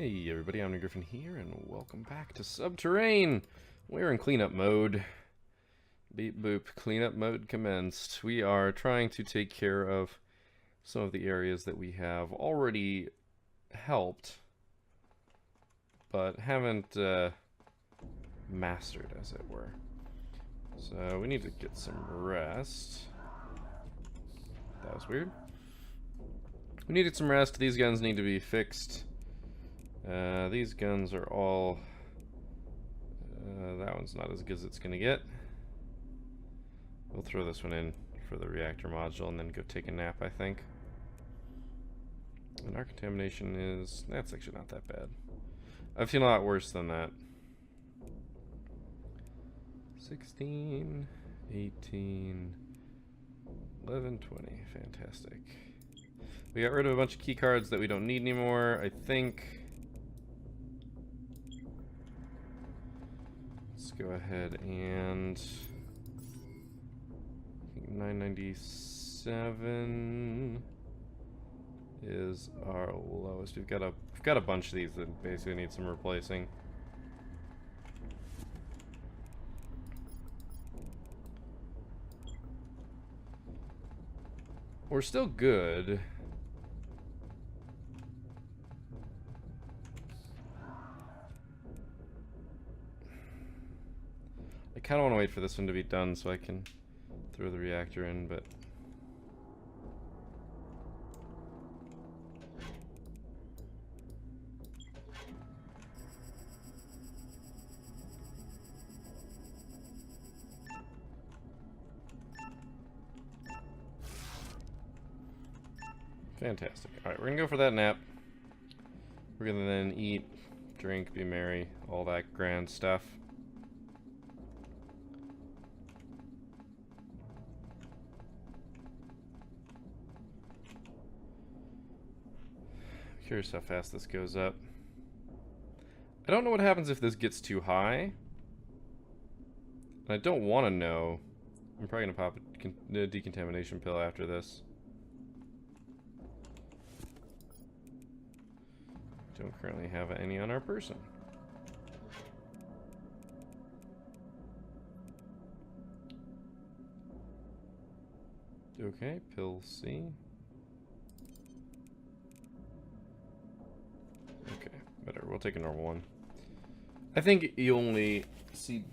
Hey everybody, I'm Griffin here, and welcome back to Subterrain. We're in cleanup mode. Beep boop, cleanup mode commenced. We are trying to take care of some of the areas that we have already helped, but haven't mastered, as it were. So we need to get some rest. That was weird. We needed some rest. These guns need to be fixed. These guns are all... that one's not as good as it's gonna get. We'll throw this one in for the reactor module and then go take a nap, I think. And our contamination is... that's actually not that bad. I've seen a lot worse than that. 16, 18, 11, 20. Fantastic. We got rid of a bunch of key cards that we don't need anymore, I think. Let's go ahead and... I think 997 is our lowest. We've got a bunch of these that basically need some replacing. We're still good. I kind of want to wait for this one to be done so I can throw the reactor in, but... fantastic. Alright, we're gonna go for that nap. We're gonna then eat, drink, be merry, all that grand stuff. Curious how fast this goes up. I don't know what happens if this gets too high. And I don't want to know. I'm probably gonna pop a decontamination pill after this. Don't currently have any on our person. Okay, pill C. Okay, better. We'll take a normal one. I think you only see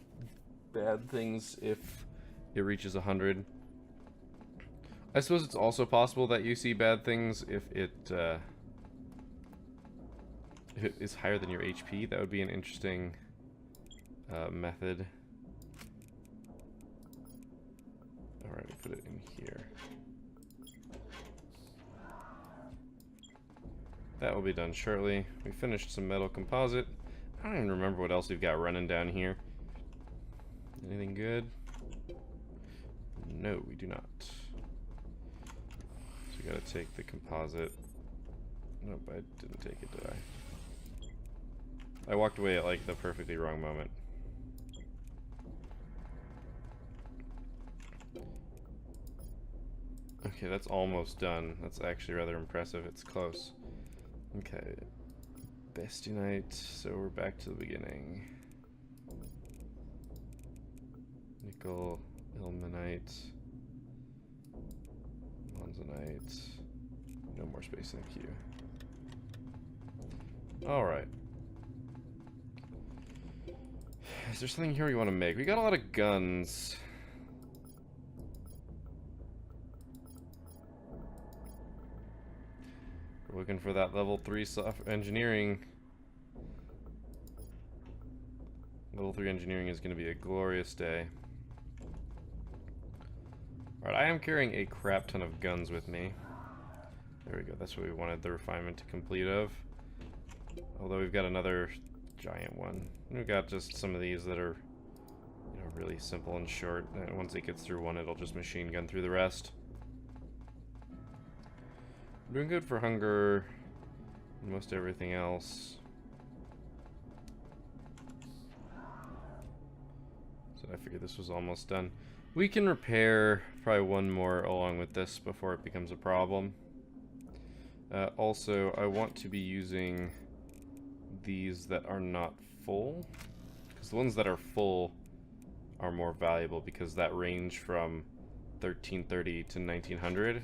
bad things if it reaches 100. I suppose it's also possible that you see bad things if it is higher than your HP. That would be an interesting method. Alright, we'll put it in here. That will be done shortly. We finished some metal composite. I don't even remember what else we've got running down here. Anything good? No, we do not. So we gotta take the composite. Nope, I didn't take it, did I? I walked away at like the perfectly wrong moment. Okay, that's almost done. That's actually rather impressive. It's close. Okay. Bastionite, so we're back to the beginning. Nickel, ilmenite, monzonite. No more space in the queue. Alright. Is there something here we want to make? We got a lot of guns. We're looking for that level 3 software engineering. Level 3 engineering is going to be a glorious day. Alright, I am carrying a crap ton of guns with me. There we go, that's what we wanted the refinement to complete of. Although we've got another giant one. We've got just some of these that are, you know, really simple and short. And once it gets through one, it'll just machine gun through the rest. Doing good for hunger and most everything else. So I figured this was almost done. We can repair probably one more along with this before it becomes a problem. Also, I want to be using these that are not full, because the ones that are full are more valuable, because that range from 1330 to 1900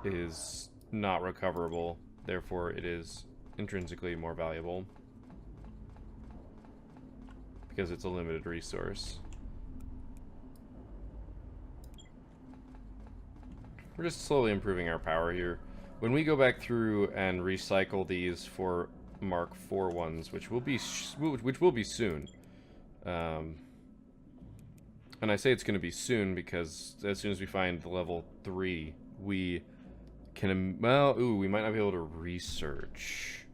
is not recoverable, therefore it is intrinsically more valuable because it's a limited resource. We're just slowly improving our power here. When we go back through and recycle these for Mark IV ones, which will be soon, and I say it's going to be soon because as soon as we find the level 3, we can, well, ooh, we might not be able to research.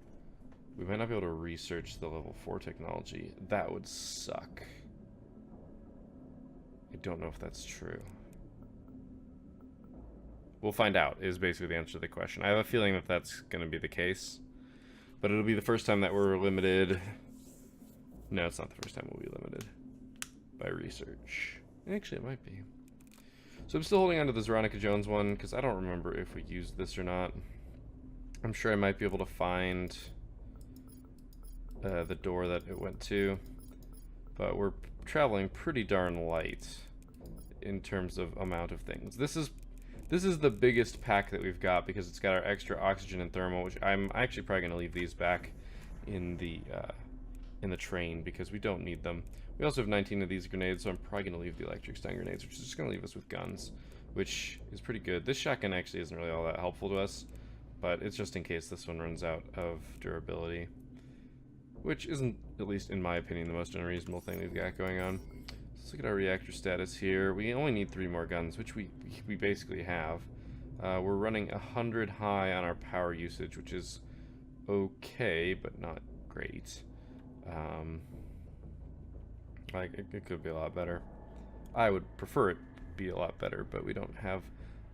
We might not be able to research the level 4 technology. That would suck. I don't know if that's true. We'll find out, is basically the answer to the question. I have a feeling that that's going to be the case. But it'll be the first time that we're limited. No, it's not the first time we'll be limited by research. Actually, it might be. So I'm still holding on to the Veronica Jones one, because I don't remember if we used this or not. I'm sure I might be able to find the door that it went to. But we're traveling pretty darn light in terms of amount of things. This is the biggest pack that we've got because it's got our extra oxygen and thermal, which I'm actually probably going to leave these back in the train because we don't need them. We also have 19 of these grenades, so I'm probably going to leave the electric stun grenades, which is just going to leave us with guns, which is pretty good. This shotgun actually isn't really all that helpful to us, but it's just in case this one runs out of durability, which isn't, at least in my opinion, the most unreasonable thing we've got going on. Let's look at our reactor status here. We only need 3 more guns, which we basically have. We're running 100 high on our power usage, which is okay, but not great. Like, it could be a lot better. I would prefer it be a lot better, but we don't have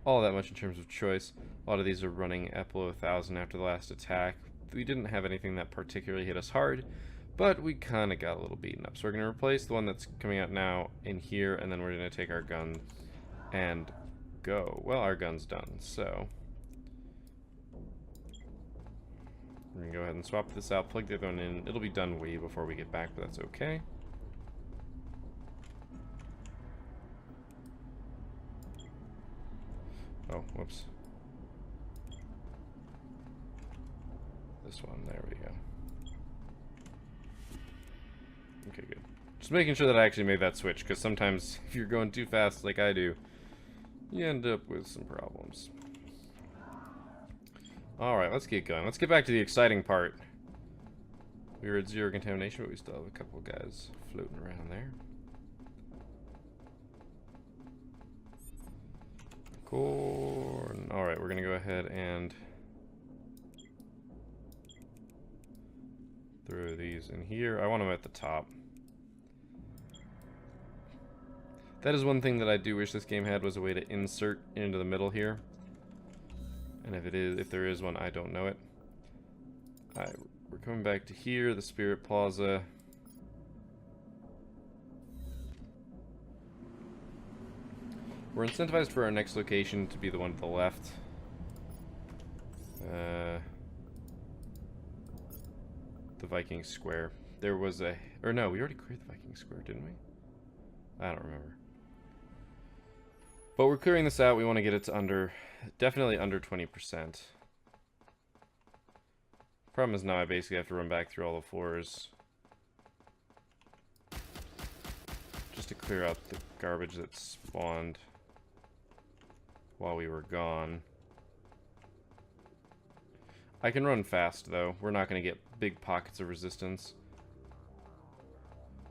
all that much in terms of choice. A lot of these are running below 1,000 after the last attack. We didn't have anything that particularly hit us hard, but we kind of got a little beaten up. So we're going to replace the one that's coming out now in here, and then we're going to take our gun and go. Well, our gun's done, so we're going to go ahead and swap this out, plug the other one in. It'll be done way before we get back, but that's okay. Oh, whoops. This one, there we go. Okay, good. Just making sure that I actually made that switch, because sometimes if you're going too fast like I do, you end up with some problems. Alright, let's get going. Let's get back to the exciting part. We were at 0 contamination, but we still have a couple of guys floating around there. Corn. Alright, we're going to go ahead and throw these in here. I want them at the top. That is one thing that I do wish this game had, was a way to insert into the middle here. And if there is one, I don't know it. Alright, we're coming back to here, the Spirit Plaza. We're incentivized for our next location to be the one to the left. The Viking Square. There was a... Or no, we already cleared the Viking Square, didn't we? I don't remember. But we're clearing this out. We want to get it to under... Definitely under 20%. Problem is now I basically have to run back through all the floors just to clear out the garbage that spawned while we were gone. I can run fast, though. We're not going to get big pockets of resistance.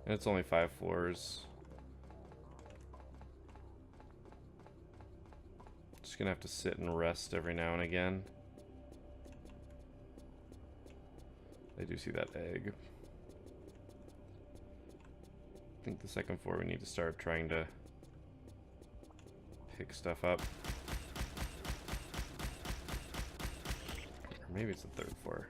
And it's only 5 floors. Just going to have to sit and rest every now and again. I do see that egg. I think the second floor we need to start trying to pick stuff up. Or maybe it's the 3rd floor.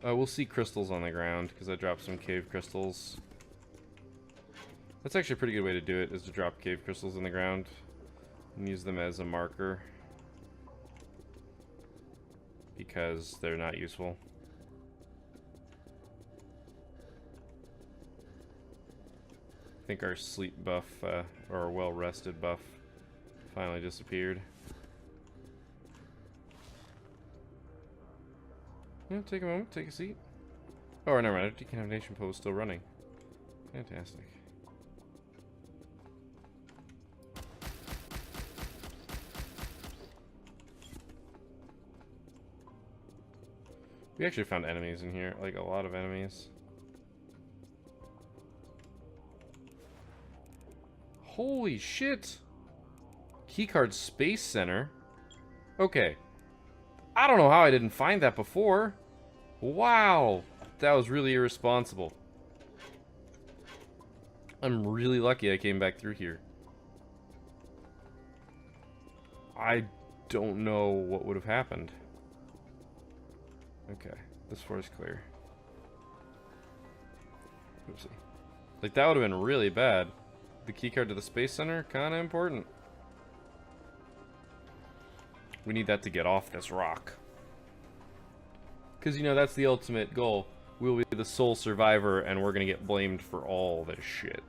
We'll see crystals on the ground because I dropped some cave crystals. That's actually a pretty good way to do it, is to drop cave crystals in the ground and use them as a marker, because they're not useful. I think our sleep buff, or our well-rested buff, finally disappeared. Yeah, take a moment, take a seat. Oh, never mind, our decontamination pool is still running. Fantastic. We actually found enemies in here, like a lot of enemies. Holy shit! Keycard Space Center? Okay. I don't know how I didn't find that before. Wow! That was really irresponsible. I'm really lucky I came back through here. I don't know what would have happened. Okay, this floor is clear. Oopsie. Like, that would have been really bad. The keycard to the Space Center, kinda important. We need that to get off this rock. Because, you know, that's the ultimate goal. We'll be the sole survivor, and we're gonna get blamed for all this shit.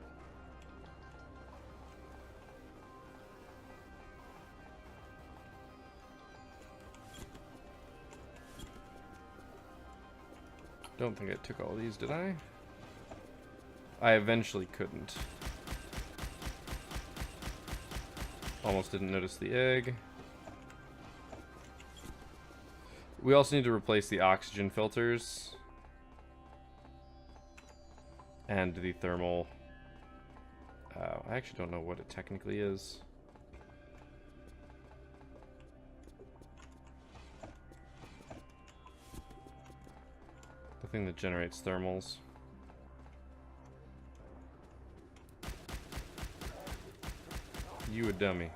Don't think I took all these, did I? I eventually couldn't. Almost didn't notice the egg. We also need to replace the oxygen filters. And the thermal... I actually don't know what it technically is. The thing that generates thermals. You a dummy.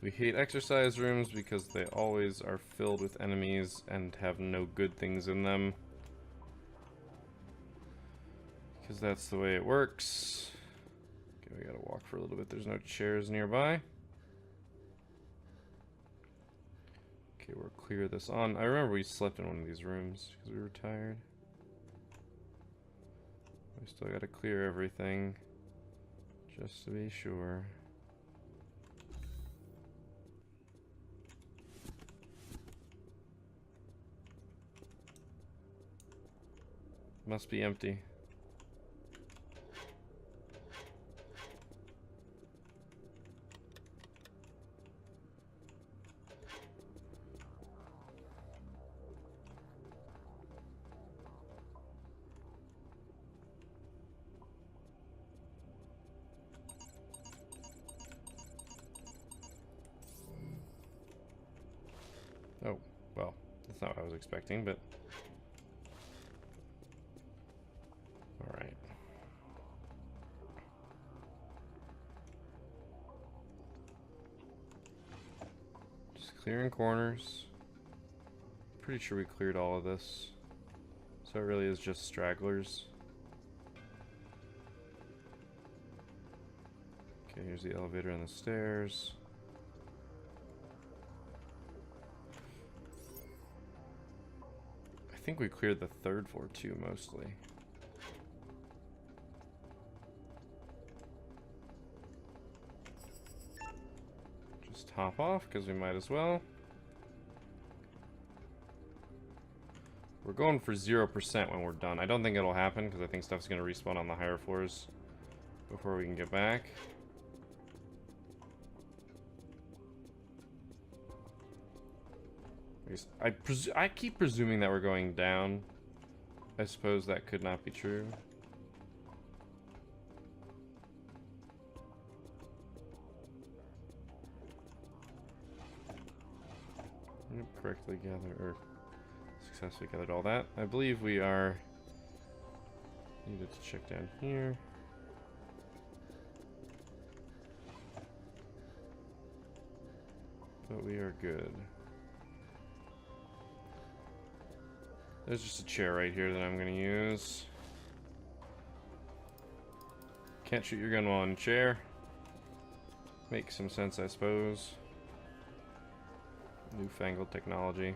We hate exercise rooms because they always are filled with enemies and have no good things in them. Because that's the way it works. Okay, we gotta walk for a little bit. There's no chairs nearby. Okay, we'll clear this on. I remember we slept in one of these rooms because we were tired. We still gotta clear everything, just to be sure. Must be empty. Oh, well, that's not what I was expecting, but... Alright. Just clearing corners. Pretty sure we cleared all of this. So it really is just stragglers. Okay, here's the elevator and the stairs. I think we cleared the third floor too, mostly. Just hop off, because we might as well. We're going for 0% when we're done. I don't think it'll happen, because I think stuff's going to respawn on the higher floors before we can get back. I keep presuming that we're going down. I suppose that could not be true. Correctly gathered, or successfully gathered all that. I believe we are... Needed to check down here. But we are good. There's just a chair right here that I'm gonna use. Can't shoot your gun while in a chair. Makes some sense, I suppose. Newfangled technology.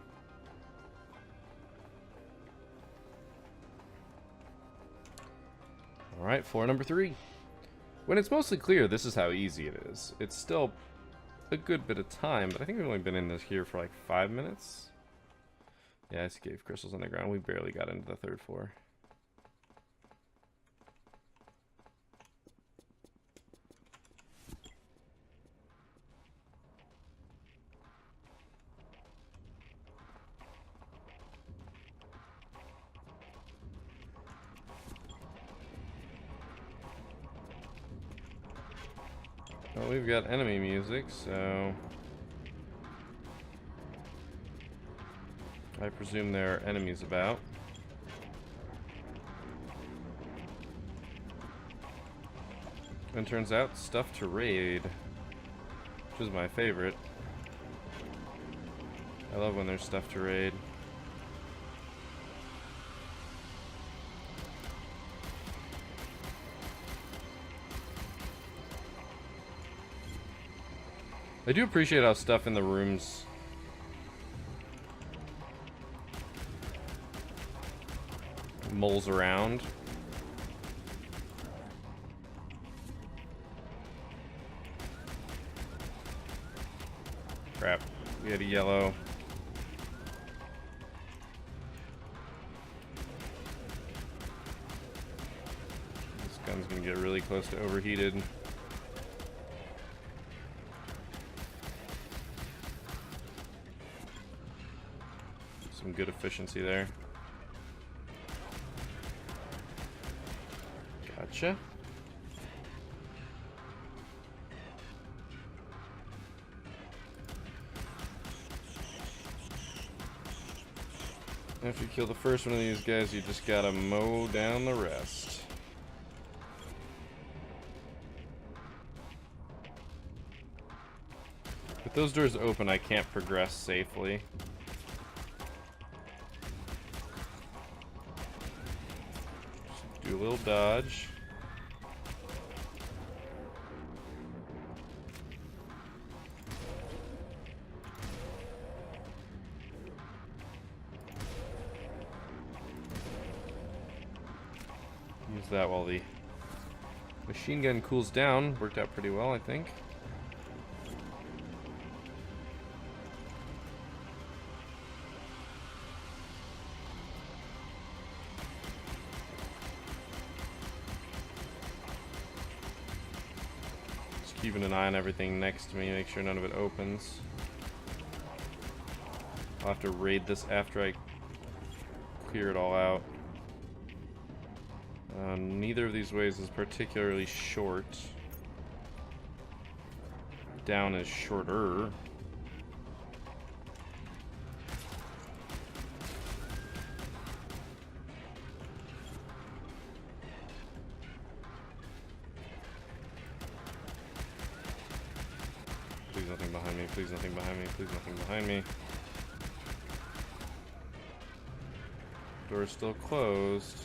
Alright, floor number 3. When it's mostly clear, this is how easy it is. It's still a good bit of time, but I think we've only been in this here for like 5 minutes. Yeah, I see cave crystals on the ground. We barely got into the 3rd floor. Well, we've got enemy music, so I presume there are enemies about. And turns out, stuff to raid, which is my favorite. I love when there's stuff to raid. I do appreciate how stuff in the rooms mulls around. Crap, we had a yellow. This gun's gonna get really close to overheated. Some good efficiency there. Gotcha. After you kill the first one of these guys, you just gotta mow down the rest. With those doors open, I can't progress safely. Do a little dodge. Use that while the machine gun cools down. Worked out pretty well, I think. Keeping an eye on everything next to me, make sure none of it opens. I'll have to raid this after I clear it all out. Neither of these ways is particularly short. Down is shorter. Please nothing behind me, please nothing behind me, please nothing behind me. Door's still closed.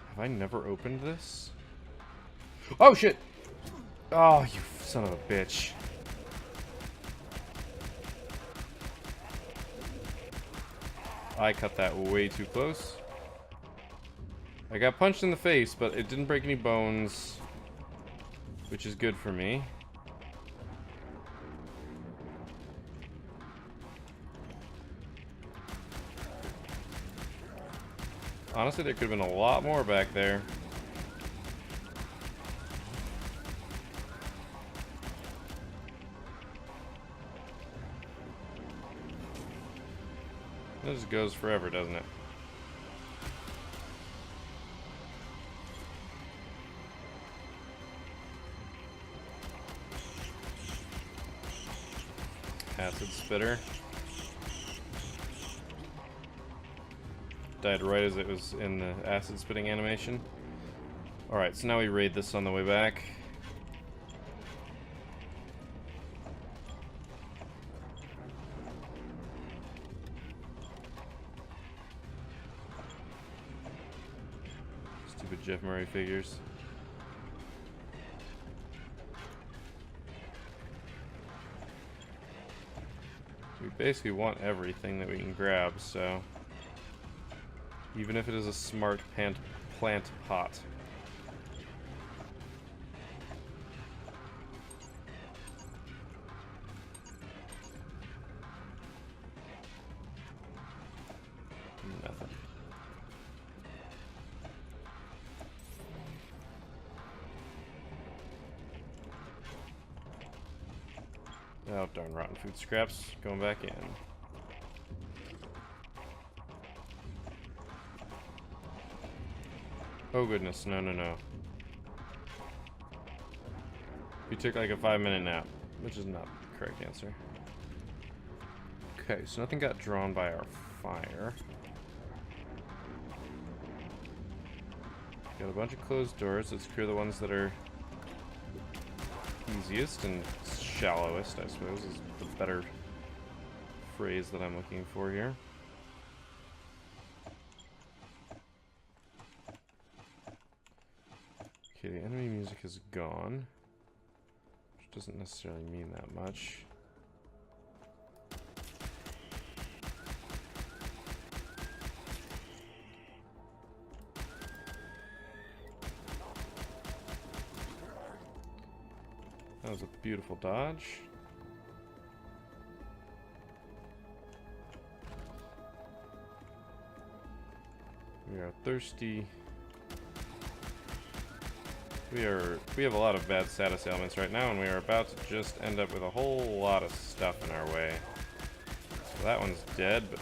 Have I never opened this? Oh shit! Oh, you son of a bitch. I cut that way too close. I got punched in the face, but it didn't break any bones, which is good for me. Honestly, there could have been a lot more back there. This goes forever, doesn't it? Acid spitter. Died right as it was in the acid spitting animation. Alright, so now we raid this on the way back. Stupid Jeff Murray figures. We basically want everything that we can grab, so... even if it is a smart plant pot. Nothing. Oh, darn, rotten food scraps. Going back in. Oh goodness, no, no, no. We took like a 5-minute nap, which is not the correct answer. Okay, so nothing got drawn by our fire. Got a bunch of closed doors. Let's clear the ones that are easiest and shallowest, I suppose, is the better phrase that I'm looking for here. Okay, the enemy music is gone, which doesn't necessarily mean that much. That was a beautiful dodge. We are thirsty. We have a lot of bad status ailments right now, and we are about to just end up with a whole lot of stuff in our way. So that one's dead, but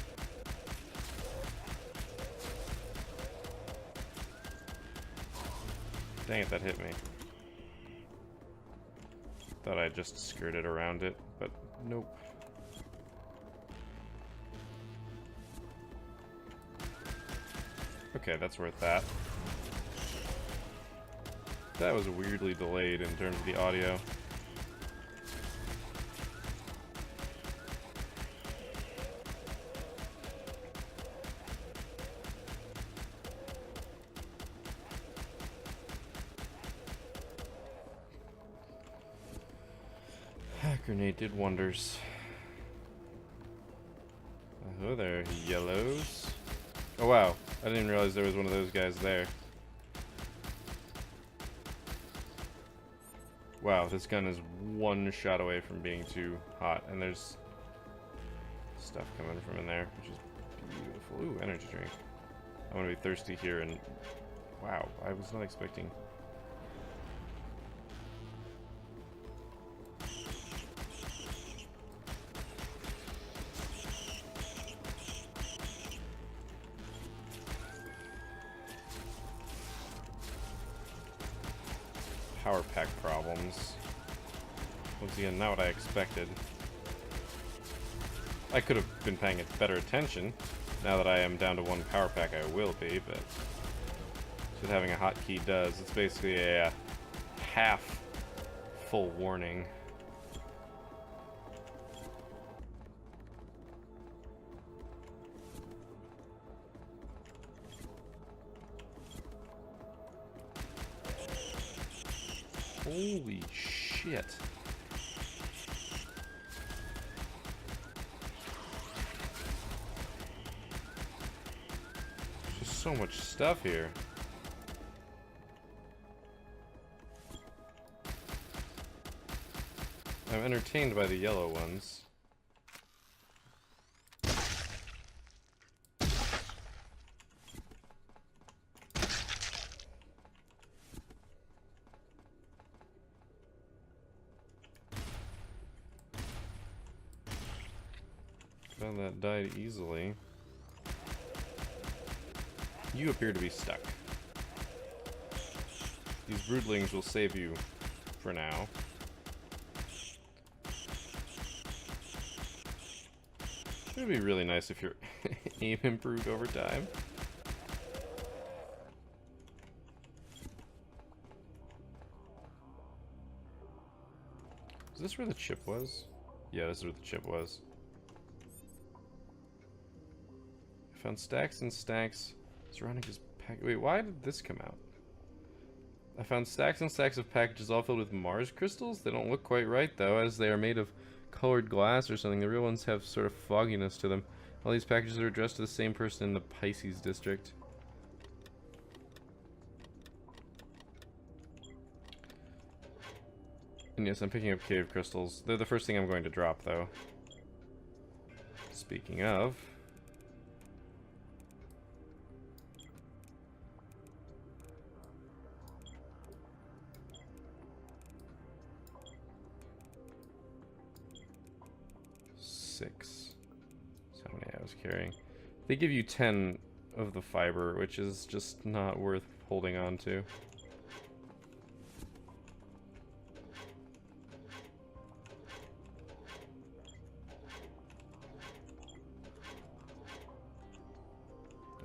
dang it, that hit me. Thought I just skirted around it, but nope. Okay, that's worth that. That was weirdly delayed in terms of the audio. Grenade did wonders. Oh there, yellows. Oh wow, I didn't realize there was one of those guys there. Wow, this gun is one shot away from being too hot, and there's stuff coming from in there, which is beautiful. Ooh, energy drink. I'm gonna be thirsty here, and wow, I was not expecting. Power pack problems. Once again, not what I expected. I could have been paying it better attention. Now that I am down to one power pack, I will be, but that's what having a hotkey does. It's basically a half full warning. Holy shit. There's just so much stuff here. I'm entertained by the yellow ones. Found that died easily. You appear to be stuck. These broodlings will save you for now. It would be really nice if your aim improved over time. this where the chip was? Yeah, this is where the chip was. I found stacks and stacks surrounding his pack. Wait, why did this come out? I found stacks and stacks of packages all filled with Mars crystals. They don't look quite right, though, as they are made of colored glass or something. The real ones have sort of fogginess to them. All these packages are addressed to the same person in the Pisces district. And yes, I'm picking up cave crystals. They're the first thing I'm going to drop, though. Speaking of... Six. That's how many I was carrying. They give you 10 of the fiber, which is just not worth holding on to.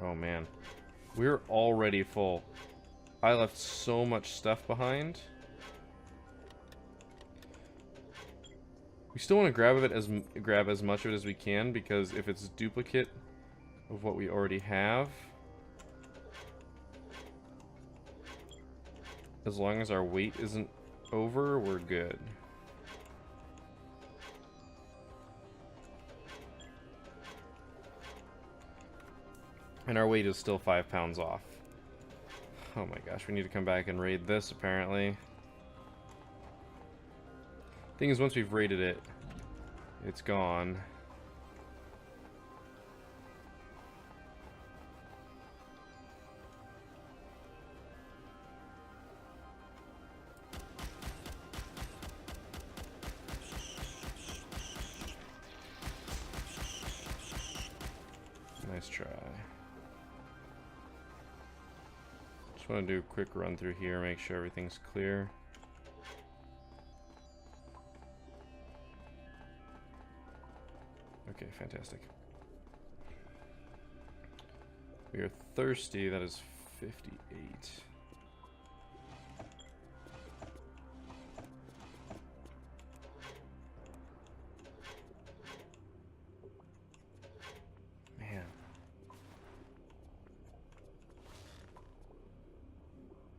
Oh man, we're already full. I left so much stuff behind. We still want to grab as much of it as we can, because if it's a duplicate of what we already have, as long as our weight isn't over, we're good. And our weight is still 5 pounds off. Oh my gosh, we need to come back and raid this, apparently. Thing is, once we've raided it, it's gone. Nice try. Just want to do a quick run through here, make sure everything's clear. Okay, fantastic. We are thirsty, that is 58. Man.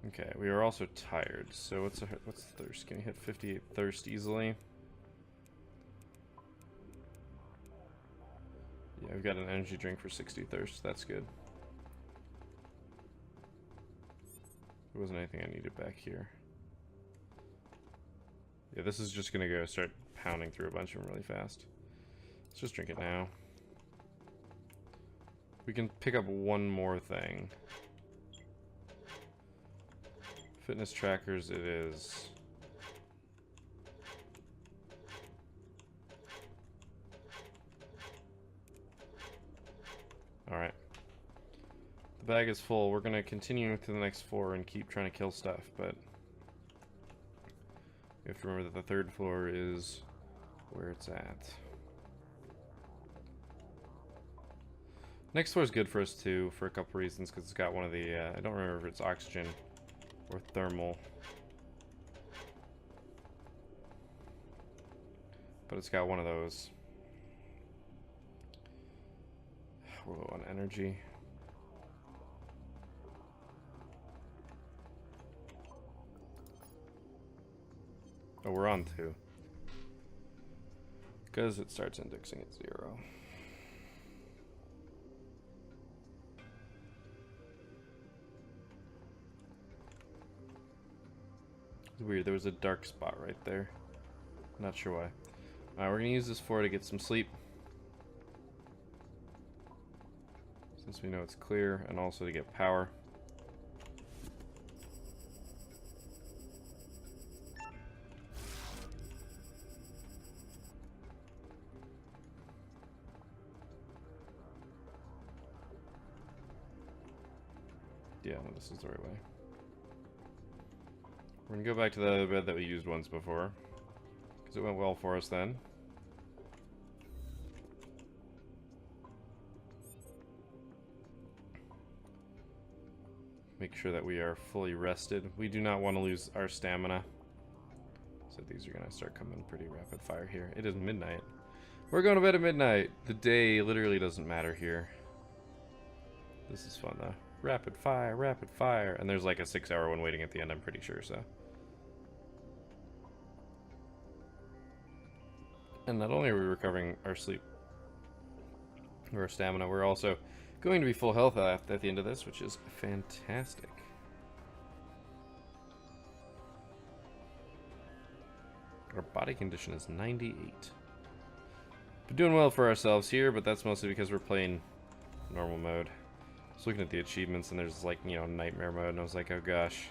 Okay, we are also tired, so what's thirst? Can we hit 58 thirst easily? Yeah, we've got an energy drink for 60 thirst. That's good. There wasn't anything I needed back here. Yeah, this is just gonna go start pounding through a bunch of them really fast. Let's just drink it now. We can pick up one more thing. Fitness trackers it is. Alright. The bag is full. We're going to continue to the next floor and keep trying to kill stuff, but we have to remember that the third floor is where it's at. Next floor is good for us too, for a couple reasons, because it's got one of the, I don't remember if it's oxygen or thermal. But it's got one of those. We're low on energy. Oh, we're on 2. Because it starts indexing at 0. It's weird, there was a dark spot right there. Not sure why. Alright, we're gonna use this floor to get some sleep. Since we know it's clear, and also to get power. Yeah, no, this is the right way. We're gonna go back to the bed that we used once before, because it went well for us then. Make sure that we are fully rested. We do not want to lose our stamina. So So these are gonna start coming pretty rapid fire here. It is midnight. We're going to bed at midnight. The day literally doesn't matter here. This is fun though. Rapid fire, rapid fire. And there's like a 6-hour one waiting at the end, I'm pretty sure, so. And not only are we recovering our sleep or our stamina, we're also going to be full health at the end of this, which is fantastic. Our body condition is 98. We're doing well for ourselves here, but that's mostly because we're playing normal mode. I was looking at the achievements, and there's like, you know, nightmare mode, and I was like, oh gosh.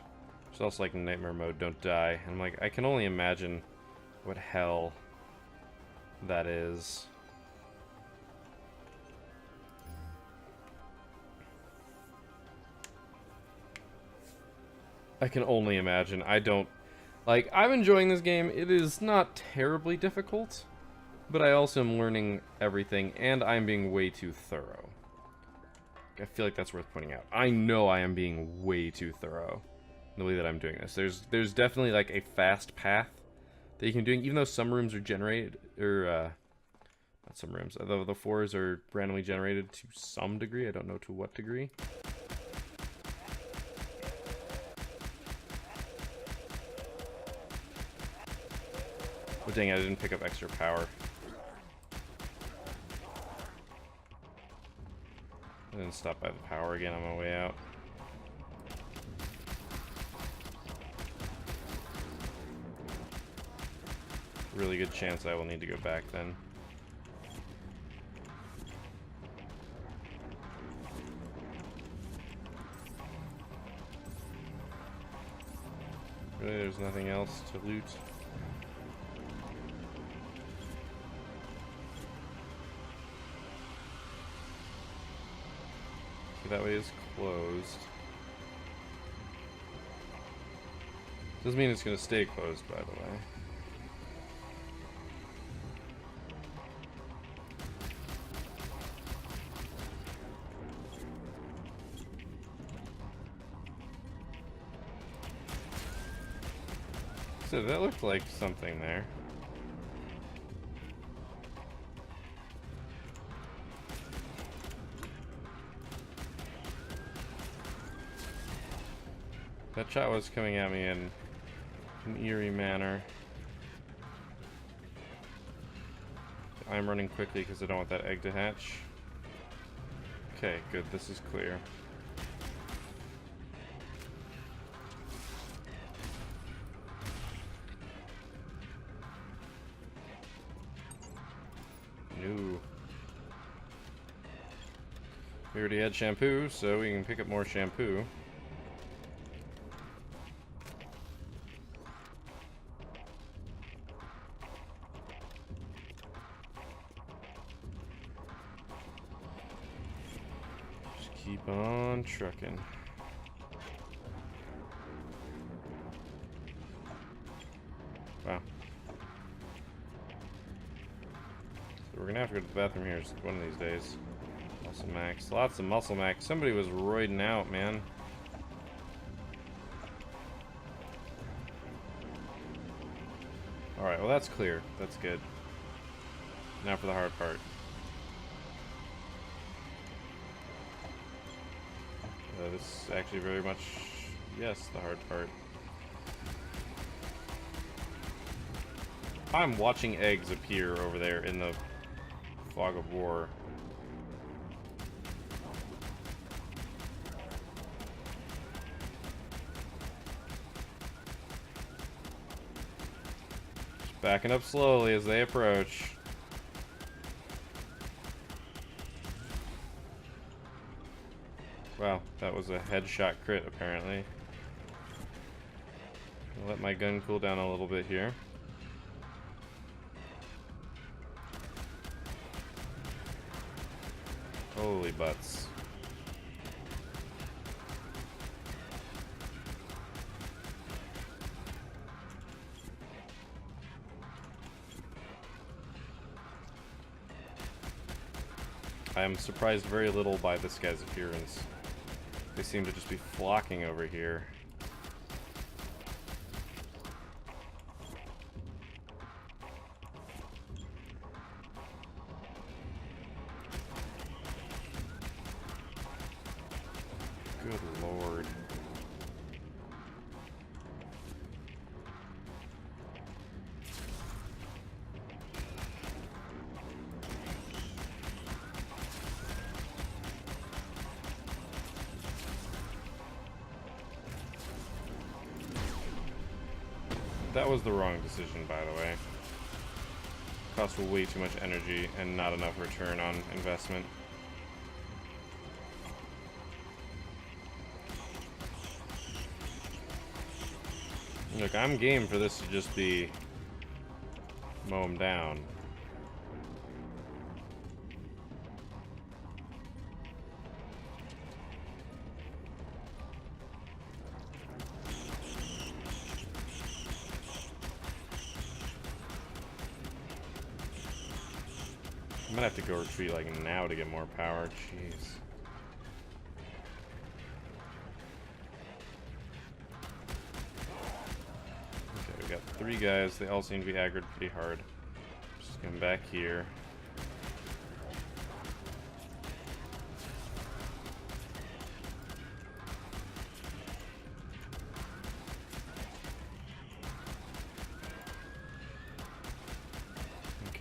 There's also like nightmare mode, don't die. And I'm like, I can only imagine what hell that is. I can only imagine. I don't... Like, I'm enjoying this game. It is not terribly difficult, but I also am learning everything, and I'm being way too thorough. I feel like that's worth pointing out. I know I am being way too thorough in the way that I'm doing this. There's definitely, like, a fast path that you can do, even though some rooms are generated, or, not some rooms, the floors are randomly generated to some degree. I don't know to what degree. Oh dang, I didn't pick up extra power. I didn't stop by the power again on my way out. Really good chance I will need to go back then. Really, there's nothing else to loot. That way is closed. Doesn't mean it's going to stay closed, by the way. So that looked like something there. That shot was coming at me in an eerie manner. I'm running quickly because I don't want that egg to hatch. Okay, good. This is clear. No. We already had shampoo, so we can pick up more shampoo. Keep on trucking. Wow. So we're gonna have to go to the bathroom here one of these days. Muscle max. Lots of muscle max. Somebody was roiding out, man. Alright, well that's clear. That's good. Now for the hard part. This is actually very much, yes, the hard part. I'm watching eggs appear over there in the fog of war. Just backing up slowly as they approach. Wow, that was a headshot crit, apparently. I'll let my gun cool down a little bit here. Holy butts. I am surprised very little by this guy's appearance. They seem to just be flocking over here. That was the wrong decision, by the way. Cost way too much energy and not enough return on investment. Look, I'm game for this to just be mow him down. I'm gonna have to go retreat like now to get more power. Jeez. Okay, we got 3 guys. They all seem to be aggroed pretty hard. Just come back here.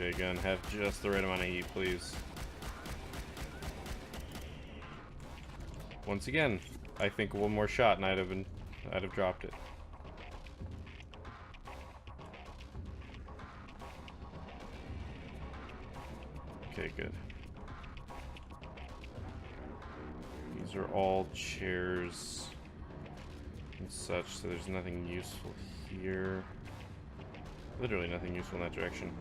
Okay, gun, have just the right amount of heat, please. Once again, I think one more shot and I'd have dropped it. Okay, good. These are all chairs and such, so there's nothing useful here. Literally nothing useful in that direction.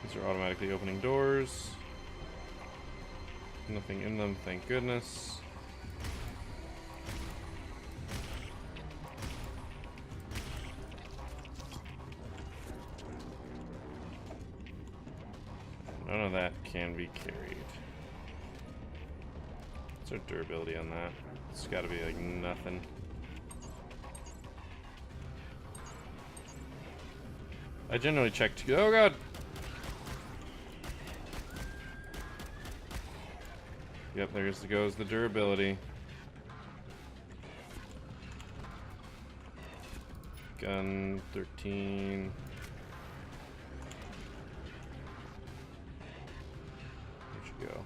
These are automatically opening doors. Nothing in them, thank goodness. None of that can be carried. What's our durability on that? It's gotta be like nothing. I generally check to oh god! Yep, there goes the durability. Gun 13. Where'd you go?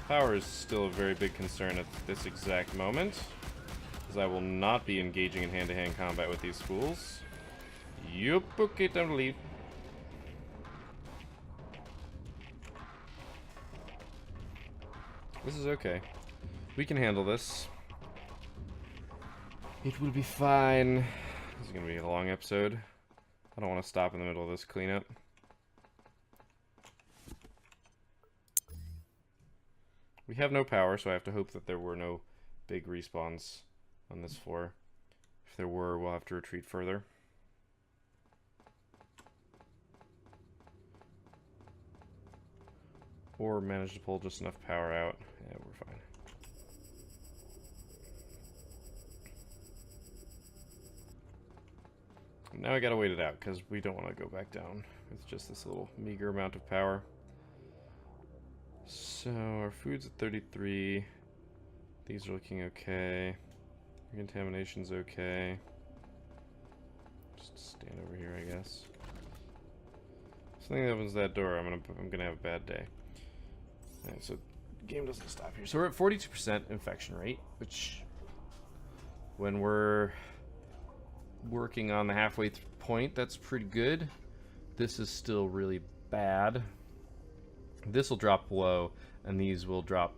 Power is still a very big concern at this exact moment, as I will not be engaging in hand-to-hand combat with these fools. Yup, okay, time to leave. This is okay. We can handle this. It will be fine. This is gonna be a long episode. I don't want to stop in the middle of this cleanup. We have no power, so I have to hope that there were no big respawns on this floor. If there were, we'll have to retreat further. Or manage to pull just enough power out. Yeah, we're fine. Now I gotta wait it out, because we don't want to go back down with just this little meager amount of power. So, our food's at 33. These are looking okay. Contamination's okay. Just stand over here, I guess. If something opens that door, I'm gonna have a bad day. Alright, so game doesn't stop here. So we're at 42% infection rate, which when we're working on the halfway point, that's pretty good. This is still really bad. This will drop below, and these will drop.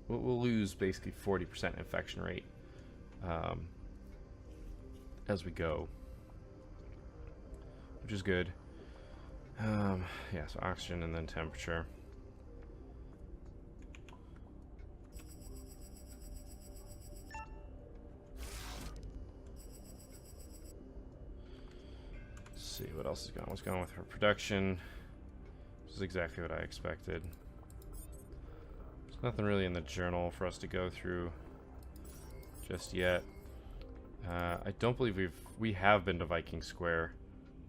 We'll lose basically 40% infection rate as we go, which is good. Yeah, so oxygen and then temperature. See what else is going on. What's going on with her production? This is exactly what I expected. There's nothing really in the journal for us to go through just yet. I don't believe we have been to Viking Square.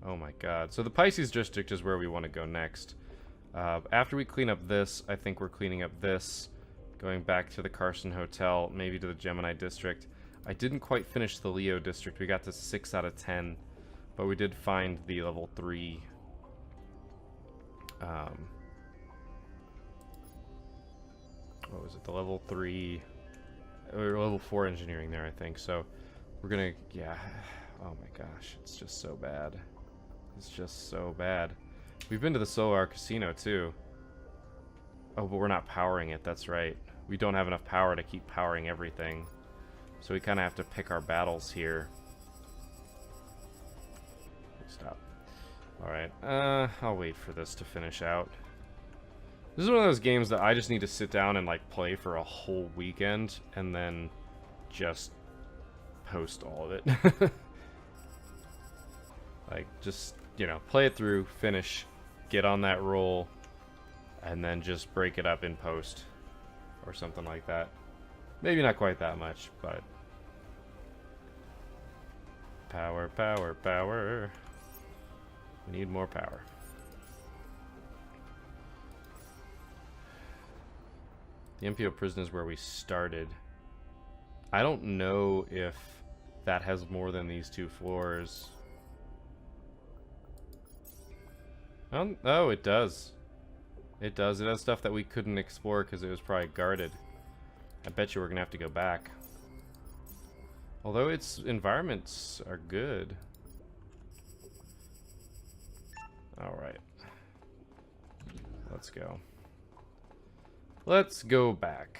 Oh my god. So the Pisces district is where we want to go next. After we clean up this, I think we're cleaning up this, going back to the Carson Hotel, maybe to the Gemini district. I didn't quite finish the Leo district. We got to 6 out of 10, but we did find the level 3 what was it? The level 3 or level 4 engineering there, I think. So we're gonna, yeah. Oh my gosh, it's just so bad. It's just so bad. We've been to the Solar Casino too. Oh, but we're not powering it. That's right. We don't have enough power to keep powering everything. So we kind of have to pick our battles here. Stop. Alright, I'll wait for this to finish out. This is one of those games that I just need to sit down and, like, play for a whole weekend, and then just post all of it. Like, just, you know, play it through, finish, get on that roll, and then just break it up in post. Or something like that. Maybe not quite that much, but... Power, power, power. We need more power. The MPO prison is where we started. I don't know if that has more than these 2 floors. Oh, it does. It does. It has stuff that we couldn't explore because it was probably guarded. I bet you we're going to have to go back. Although its environments are good. Alright. Let's go. Let's go back.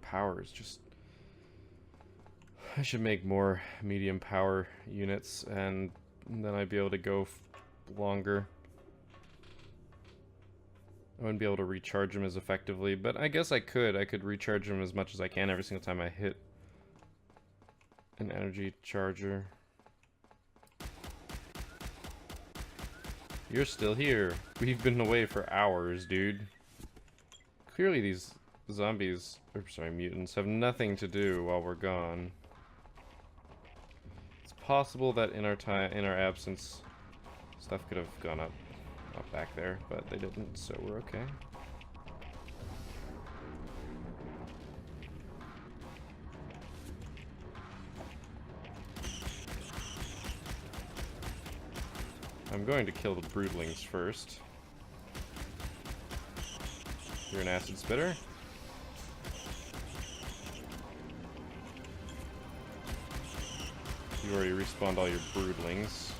Power is just... I should make more medium power units, and then I'd be able to go longer. I wouldn't be able to recharge them as effectively, but I guess I could. I could recharge them as much as I can every single time I hit an energy charger. You're still here. We've been away for hours, dude. Clearly these zombies, or sorry, mutants, have nothing to do while we're gone. It's possible that in our absence, stuff could have gone up back there, but they didn't, so we're okay. I'm going to kill the broodlings first. You're an acid spitter. You already respawned all your broodlings.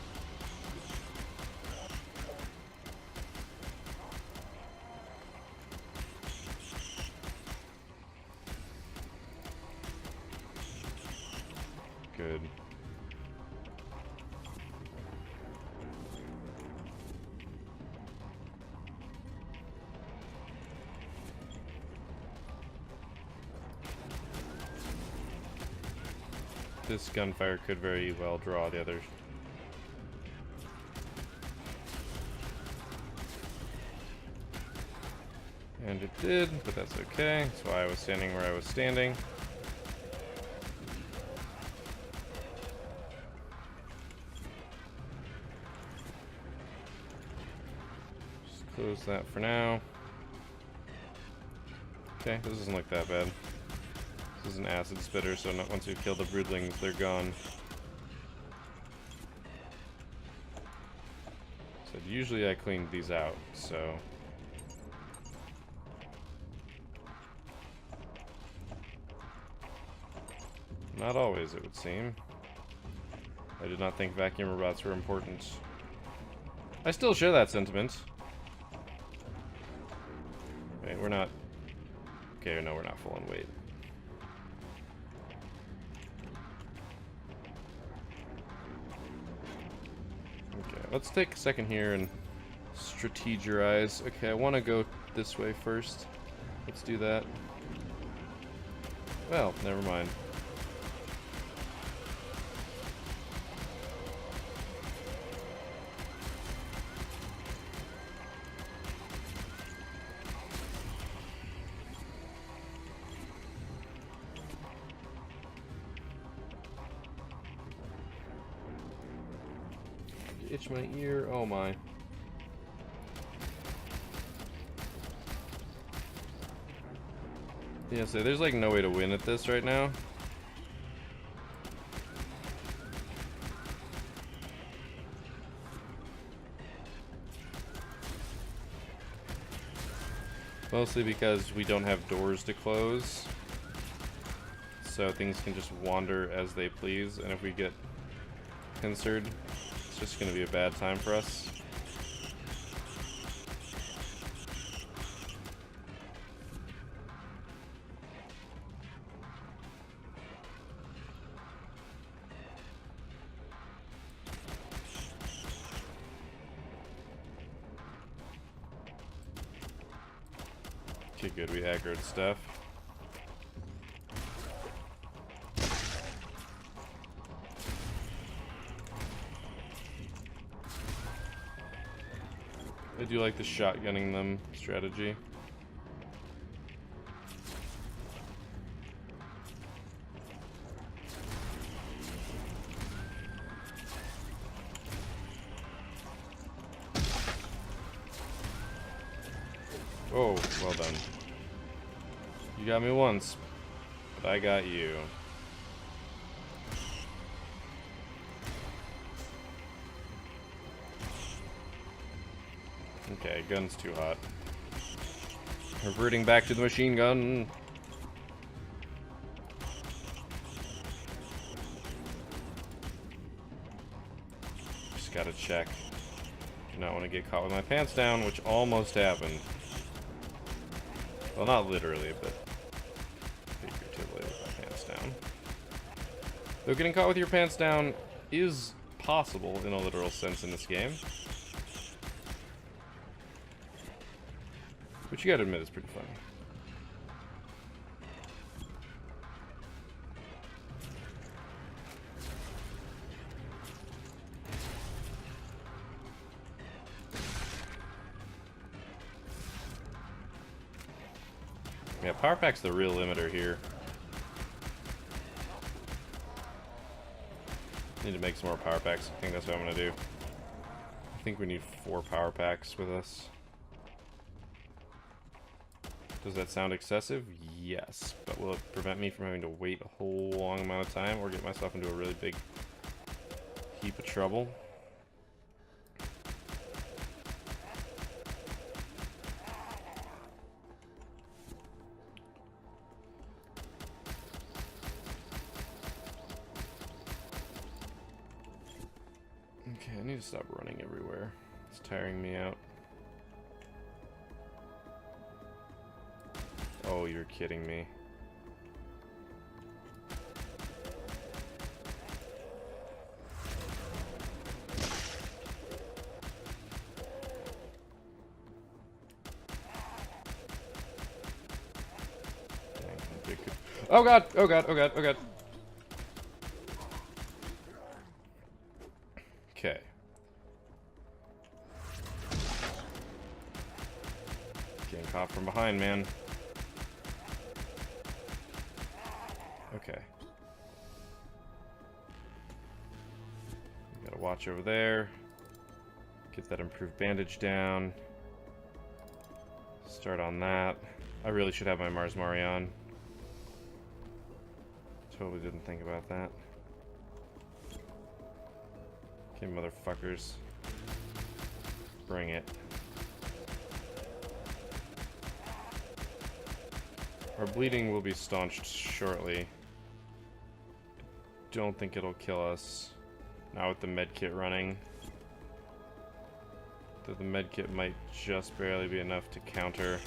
Good. This gunfire could very well draw the others. And it did, but that's okay. That's why I was standing where I was standing. Just close that for now. Okay, this doesn't look that bad. This is an acid spitter, so not once you kill the broodlings, they're gone. So usually I cleaned these out, so... Not always, it would seem. I did not think vacuum robots were important. I still share that sentiment. Wait, we're not... Okay, no, we're not full on weight. Okay, let's take a second here and strategize. Okay, I want to go this way first. Let's do that. Well, never mind. itch my ear. Oh my. Yeah, so there's like no way to win at this right now. Mostly because we don't have doors to close. So things can just wander as they please, and if we get pincered, it's just going to be a bad time for us. Okay, good, we aggroed stuff. I do like the shotgunning them strategy. Oh, well done. You got me once, but I got you. Okay, gun's too hot. Reverting back to the machine gun. Just gotta check. Do not want to get caught with my pants down, which almost happened. Well, not literally, but figuratively with my pants down. Though getting caught with your pants down is possible in a literal sense in this game. Which you gotta admit is pretty fun. Yeah, power pack's the real limiter here. Need to make some more power packs. I think that's what I'm gonna do. I think we need 4 power packs with us. Does that sound excessive? Yes. But will it prevent me from having to wait a whole long amount of time or get myself into a really big heap of trouble? Okay, I need to stop running everywhere. It's tiring me out. Oh, you're kidding me. Dang, oh god, oh god, oh god, oh god. Okay. Getting caught from behind, man. Okay. Gotta watch over there. Get that improved bandage down. Start on that. I really should have my Mars Mari on. Totally didn't think about that. Okay, motherfuckers. Bring it. Our bleeding will be staunched shortly. Don't think it'll kill us. Not with the medkit running. Though the medkit might just barely be enough to counter.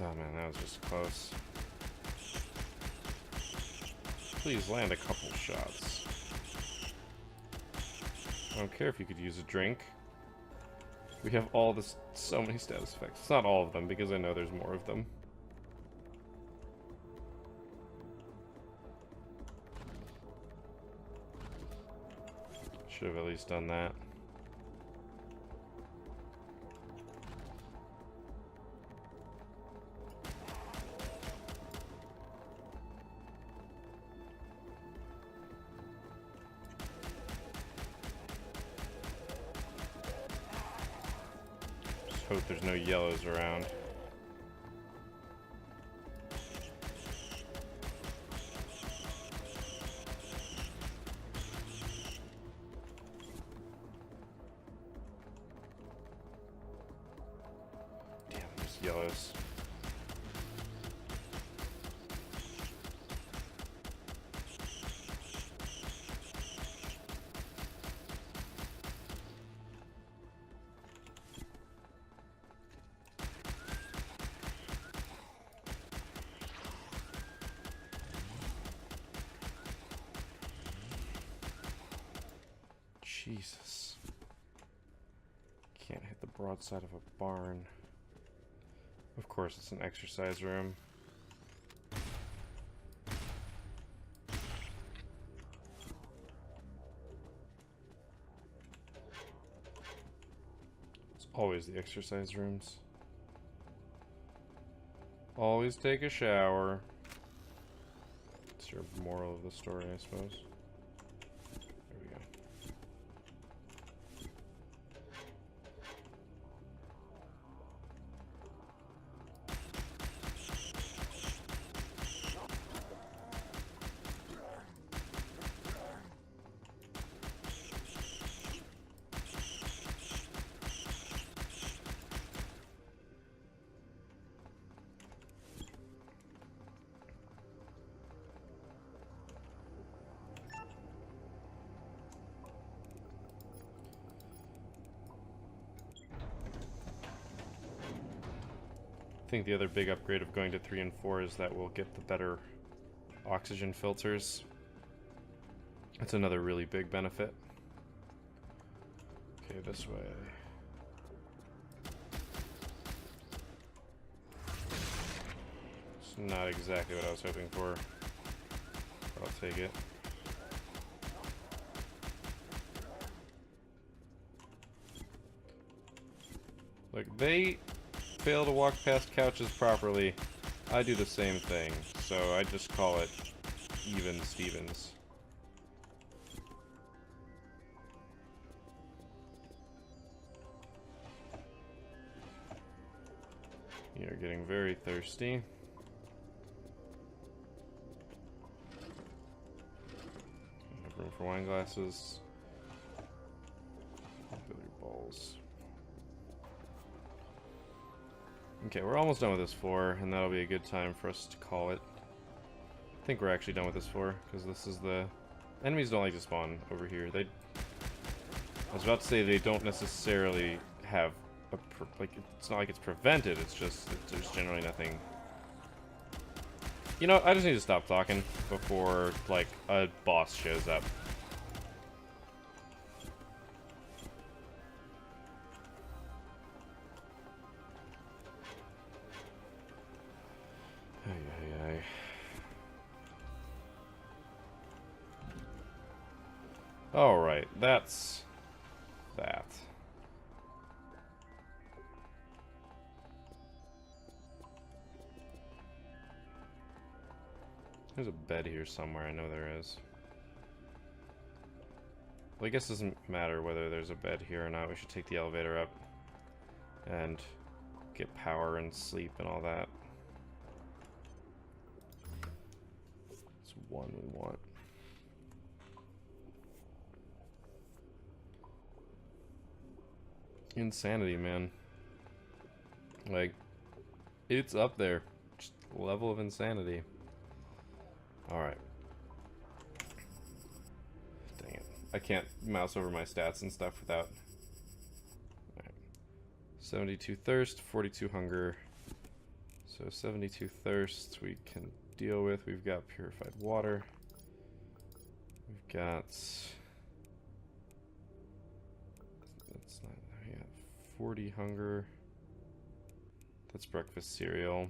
Oh man, that was just close. Please land a couple shots. I don't care if you could use a drink. We have all this, so many status effects. It's not all of them, because I know there's more of them. Should have at least done that. Just hope there's no yellows around. Yellows. Jesus. Can't hit the broadside of a barn. Of course, it's an exercise room. It's always the exercise rooms. Always take a shower. It's your moral of the story, I suppose. There we go. I think the other big upgrade of going to 3 and 4 is that we'll get the better oxygen filters. That's another really big benefit. Okay, this way. It's not exactly what I was hoping for, but I'll take it. Look, they fail to walk past couches properly. I do the same thing, so I just call it even Stevens. You're getting very thirsty. Have room for wine glasses. Billiard balls. Okay, we're almost done with this floor, and that'll be a good time for us to call it. I think we're actually done with this floor, because this is the... Enemies don't like to spawn over here. I was about to say they don't necessarily have a... it's not like it's prevented, it's just that there's generally nothing... You know, I just need to stop talking before, like, a boss shows up. Alright, that's that. There's a bed here somewhere, I know there is. Well, I guess it doesn't matter whether there's a bed here or not. We should take the elevator up and get power and sleep and all that. It's one we want. Insanity, man. Like, it's up there. Just level of insanity. Alright. Dang it. I can't mouse over my stats and stuff without... Alright. 72 thirst, 42 hunger. So 72 thirst we can deal with. We've got purified water. We've got... 40 hunger. That's breakfast cereal.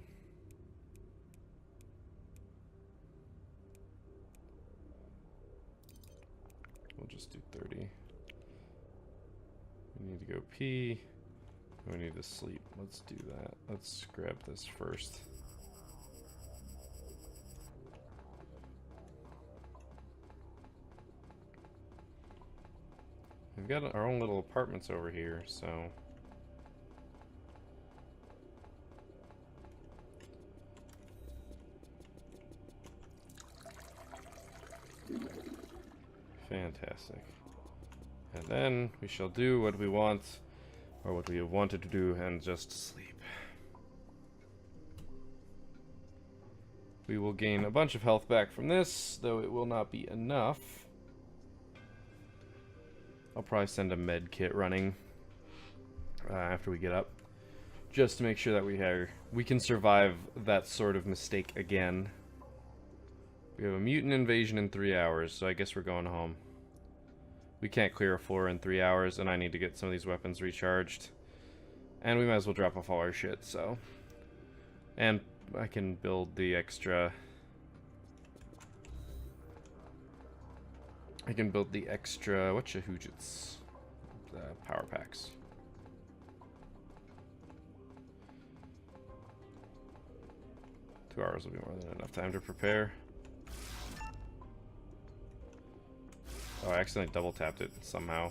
We'll just do 30. We need to go pee. We need to sleep. Let's do that. Let's grab this first. We've got our own little apartments over here, so... Fantastic. And then we shall do what we want, or what we have wanted to do, and just sleep. We will gain a bunch of health back from this, though it will not be enough. I'll probably send a med kit running after we get up, just to make sure that we can survive that sort of mistake again. We have a mutant invasion in 3 hours, so I guess we're going home. We can't clear a floor in 3 hours, and I need to get some of these weapons recharged. And we might as well drop off all our shit, so... And I can build the extra... whatchahoojits? Power packs. Two hours will be more than enough time to prepare. Oh, I accidentally double tapped it somehow.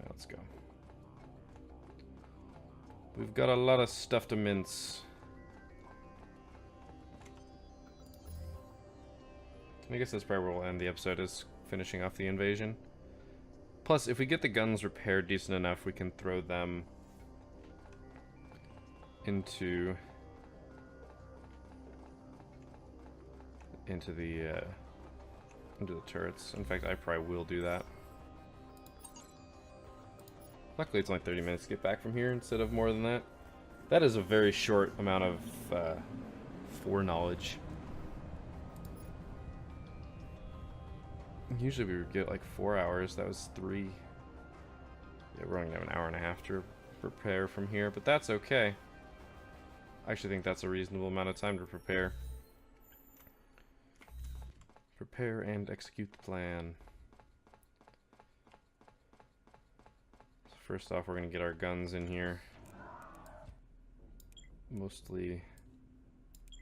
Right, let's go. We've got a lot of stuff to mince. I guess that's probably where we'll end the episode, is finishing off the invasion. Plus, if we get the guns repaired decent enough, we can throw them into the turrets. In fact, I probably will do that. Luckily, it's only 30 minutes to get back from here instead of more than that. That is a very short amount of foreknowledge. Usually we would get like 4 hours. That was 3. Yeah, we're only gonna have an hour and a half to prepare from here, but that's okay. I actually think that's a reasonable amount of time to prepare. Prepare and execute the plan. So first off, we're gonna get our guns in here. Mostly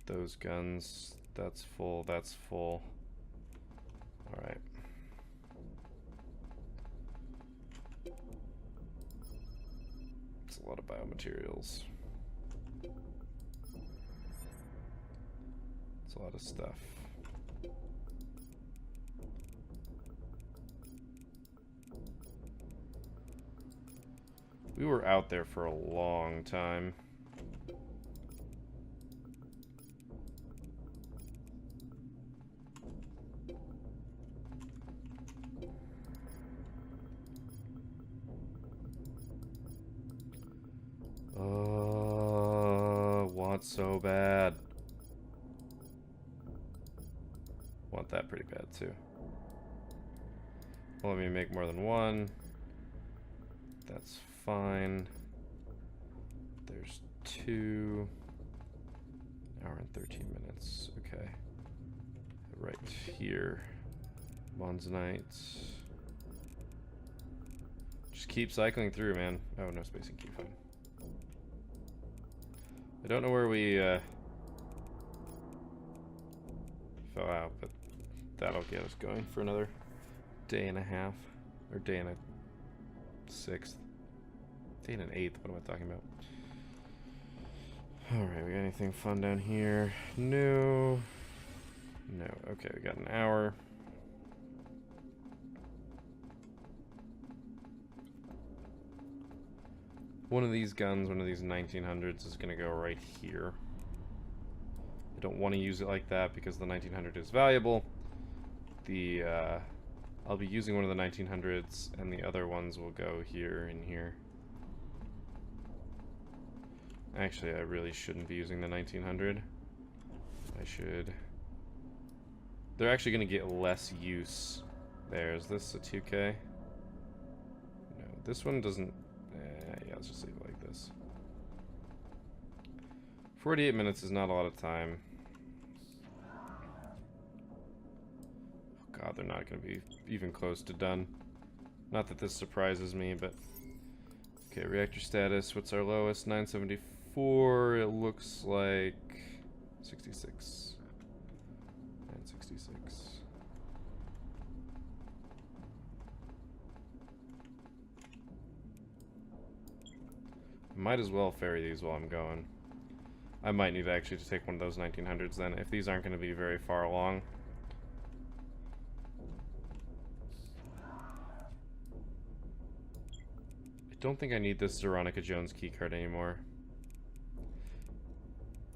those guns. That's full, that's full. Alright. It's a lot of biomaterials. It's a lot of stuff. We were out there for a long time. Want so bad. Want that pretty bad too. Let me make more than one. That's fine. There's 2. Hour and 13 minutes. Okay. Right here. Monzonite. Just keep cycling through, man. Oh, no spacing key. Fine. I don't know where we fell out, but that'll get us going for another day and a half. Or day and a 6th. Day and an 8th, what am I talking about? Alright, we got anything fun down here? No. No. Okay, we got an hour. One of these guns, one of these 1900s is going to go right here. I don't want to use it like that because the 1900 is valuable. I'll be using one of the 1900s and the other ones will go here and here. Actually, I really shouldn't be using the 1900. I should... They're actually going to get less use. There, is this a 2K? This one doesn't... yeah, let's just leave it like this. 48 minutes is not a lot of time. Oh god, they're not going to be even close to done. Not that this surprises me, but... Okay, reactor status. What's our lowest? 974. It looks like 66. 966. Might as well ferry these while I'm going. I might need actually to take one of those 1900s then, if these aren't going to be very far along. I don't think I need this Veronica Jones keycard anymore.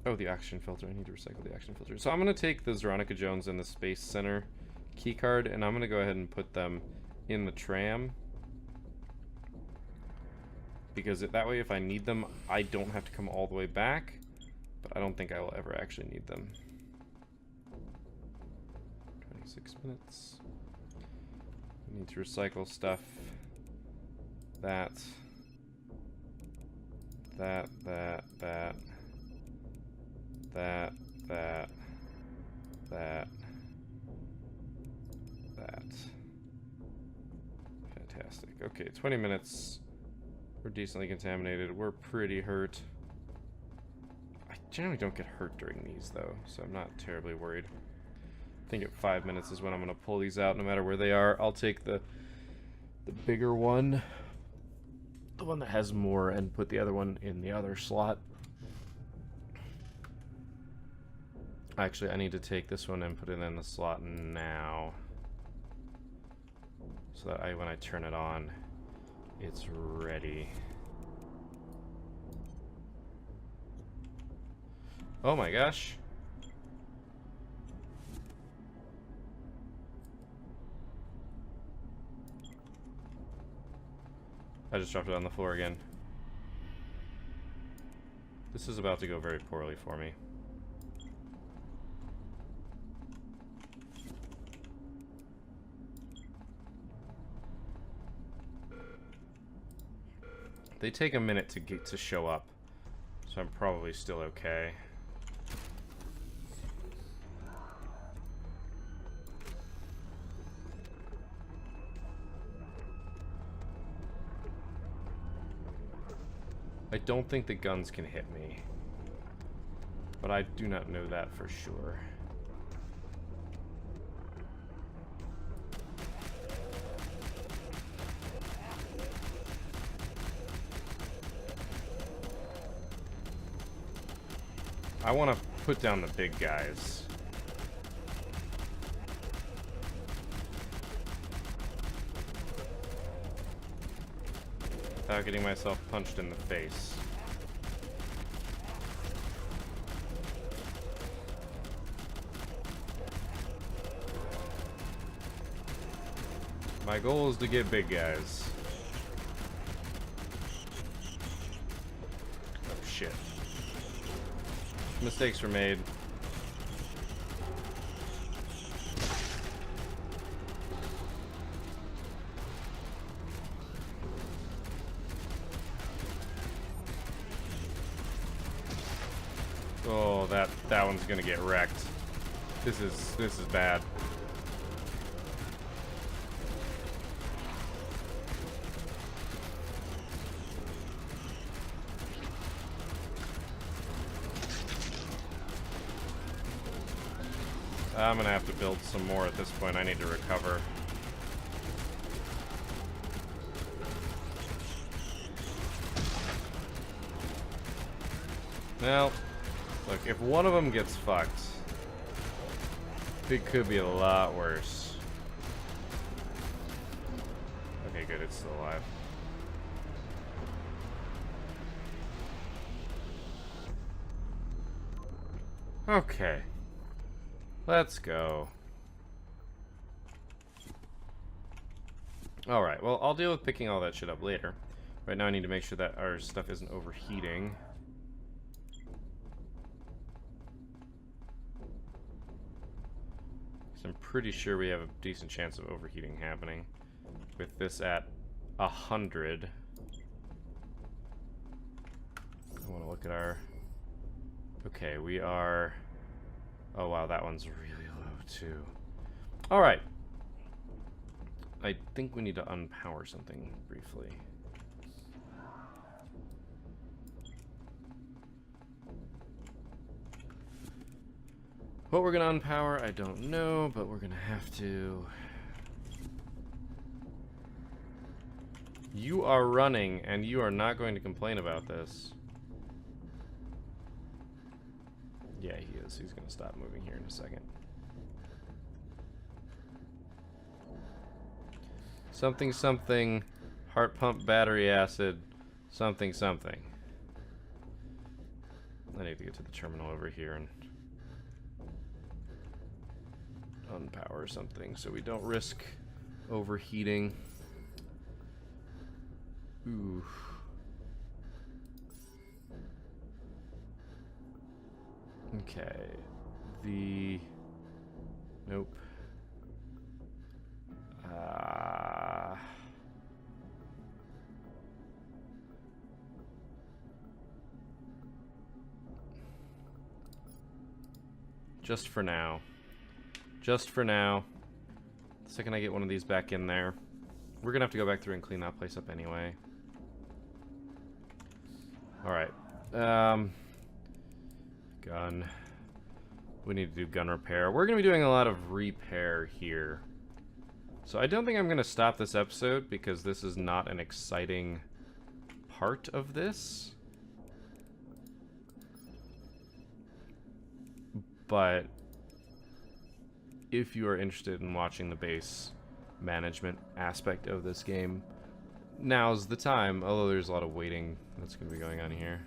Oh, the oxygen filter. I need to recycle the oxygen filter. So I'm going to take the Veronica Jones and the Space Center keycard, and I'm going to go ahead and put them in the tram. Because that way, if I need them, I don't have to come all the way back. But I don't think I will ever actually need them. 26 minutes. I need to recycle stuff. That. That. That. That. That. That. That. That. Fantastic. Okay, 20 minutes. We're decently contaminated. We're pretty hurt. I generally don't get hurt during these, though, so I'm not terribly worried. I think at 5 minutes is when I'm going to pull these out, no matter where they are. I'll take the bigger one, the one that has more, and put the other one in the other slot. Actually, I need to take this one and put it in the slot now, so that when I turn it on, it's ready. Oh my gosh. I just dropped it on the floor again. This is about to go very poorly for me. They take a minute to show up, so I'm probably still okay. I don't think the guns can hit me, but I do not know that for sure. I want to put down the big guys. Without getting myself punched in the face. My goal is to get big guys. Oh shit. Mistakes were made. Oh, that one's gonna get wrecked. This is bad. I'm gonna have to build some more at this point. I need to recover. Now, look, if one of them gets fucked, it could be a lot worse. Okay, good, it's still alive. Okay. Let's go. Alright, well, I'll deal with picking all that shit up later. Right now I need to make sure that our stuff isn't overheating. So I'm pretty sure we have a decent chance of overheating happening with this at 100. I want to look at our... Okay, we are... Oh wow, that one's really low too. Alright. I think we need to unpower something briefly. What we're gonna unpower, I don't know, but we're gonna have to. You are running, and you are not going to complain about this. Yeah, he is. He's gonna stop moving here in a second. Something, something, heart pump battery acid, something, something. I need to get to the terminal over here and unpower something so we don't risk overheating. Ooh. Okay. Nope. Just for now. Just for now. The second I get one of these back in there, we're gonna have to go back through and clean that place up anyway. Alright. Gun. We need to do gun repair. We're gonna be doing a lot of repair here. So I don't think I'm gonna stop this episode because this is not an exciting part of this. But if you are interested in watching the base management aspect of this game, now's the time, although there's a lot of waiting that's going to be going on here.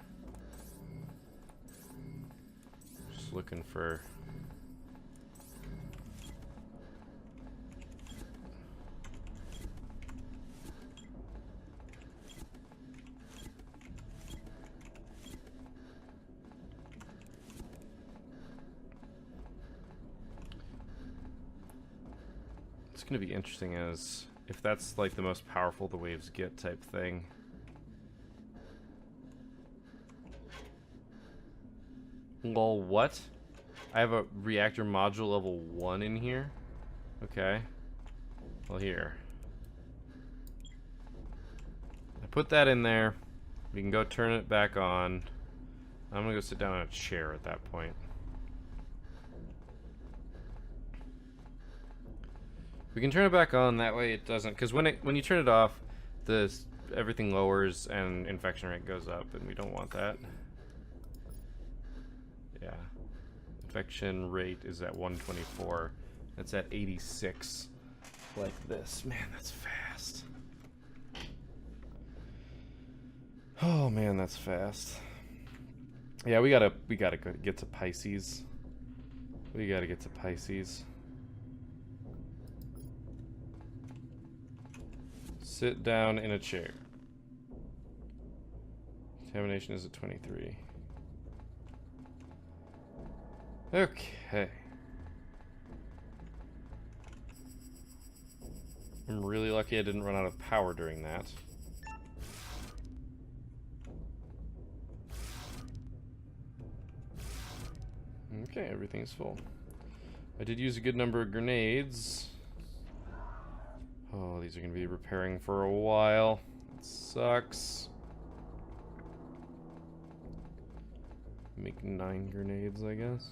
Just looking for... It's going to be interesting as if that's like the most powerful the waves get type thing. Lol, what? I have a reactor module level 1 in here? Okay. Well, here. I put that in there. We can go turn it back on. I'm gonna go sit down in a chair at that point. We can turn it back on, that way it doesn't, because when you turn it off, everything lowers and infection rate goes up, and we don't want that. Yeah. Infection rate is at 124. It's at 86. Like this. Man, that's fast. Oh man, that's fast. Yeah, we gotta get to Pisces. We gotta get to Pisces. Sit down in a chair. Contamination is at 23. Okay. I'm really lucky I didn't run out of power during that. Okay, everything's full. I did use a good number of grenades. Oh, these are going to be repairing for a while. That sucks. Make 9 grenades, I guess,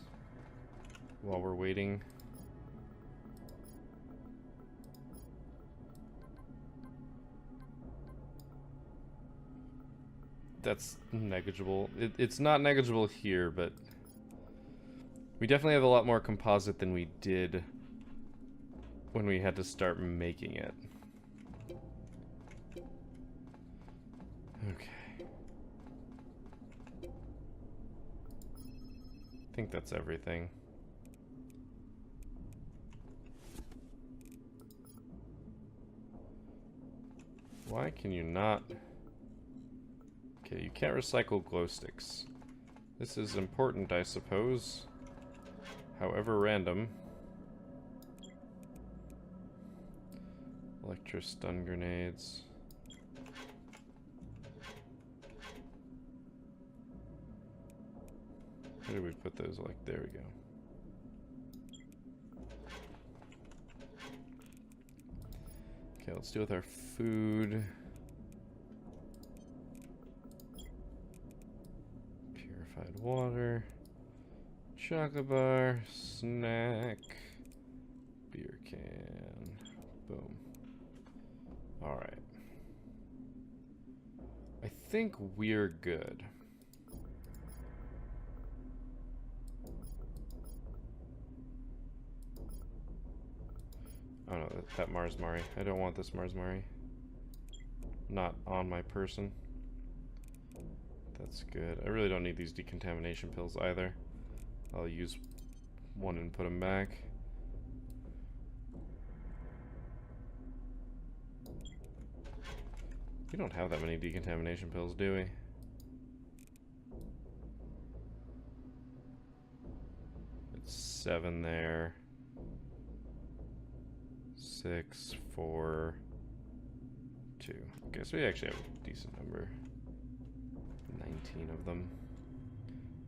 while we're waiting. That's negligible. It's not negligible here, but we definitely have a lot more composite than we did when we had to start making it. Okay. I think that's everything. Why can you not? Okay, you can't recycle glow sticks. This is important, I suppose. However random. Electro stun grenades. Where did we put those? Like, there we go. Okay, let's deal with our food. Purified water. Chocolate bar. Snack. Beer can. Boom. Alright. I think we're good. Oh no, that Mars Mari. I don't want this Mars Mari. Not on my person. That's good. I really don't need these decontamination pills either. I'll use one and put them back. We don't have that many decontamination pills, do we? It's 7 there. 6, 4, 2. Okay, so we actually have a decent number. 19 of them.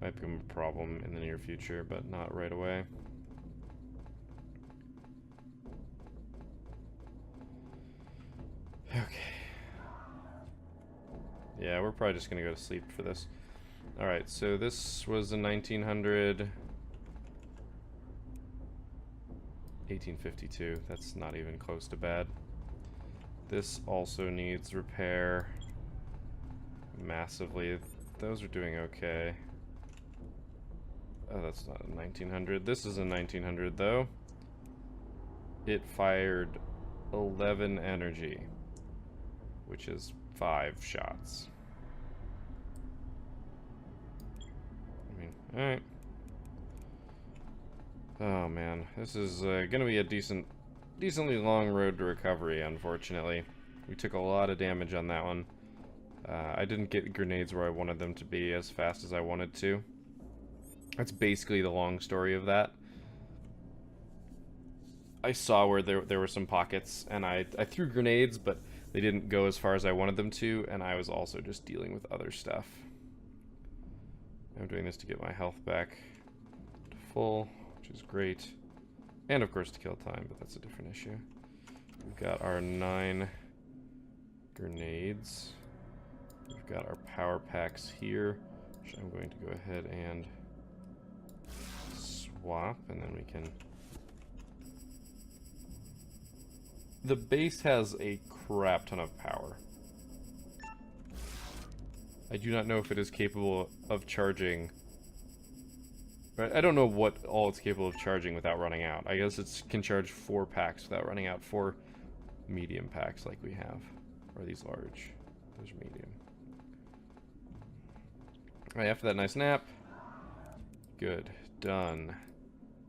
Might become a problem in the near future, but not right away. Okay. Yeah, we're probably just gonna go to sleep for this. Alright, so this was in 1900. 1852. That's not even close to bad. This also needs repair massively. Those are doing okay. Oh, that's not a 1900. This is a 1900 though. It fired 11 energy, which is 5 shots. I mean, alright. Oh man, this is gonna be a decently long road to recovery, unfortunately. We took a lot of damage on that one. I didn't get grenades where I wanted them to be as fast as I wanted to. That's basically the long story of that. I saw where there were some pockets, and I threw grenades, but they didn't go as far as I wanted them to, and I was also just dealing with other stuff. I'm doing this to get my health back to full, which is great. And of course to kill time, but that's a different issue. We've got our 9 grenades. We've got our power packs here, which I'm going to go ahead and swap, and then we can... The base has a crap ton of power. I do not know if it is capable of charging... I don't know what all it's capable of charging without running out. I guess it can charge 4 packs without running out. 4 medium packs like we have. Or are these large? Those are medium. Alright, after that nice nap. Good. Done.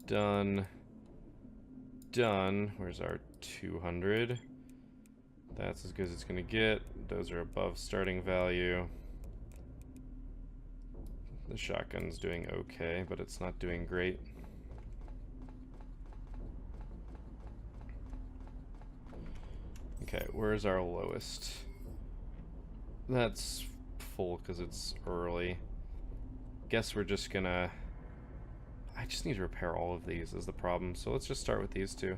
Done. Done. Where's our 200? That's as good as it's going to get. Those are above starting value. The shotgun's doing okay, but it's not doing great. Okay, where's our lowest? That's full because it's early. Guess we're just gonna... I just need to repair all of these is the problem, so let's just start with these 2.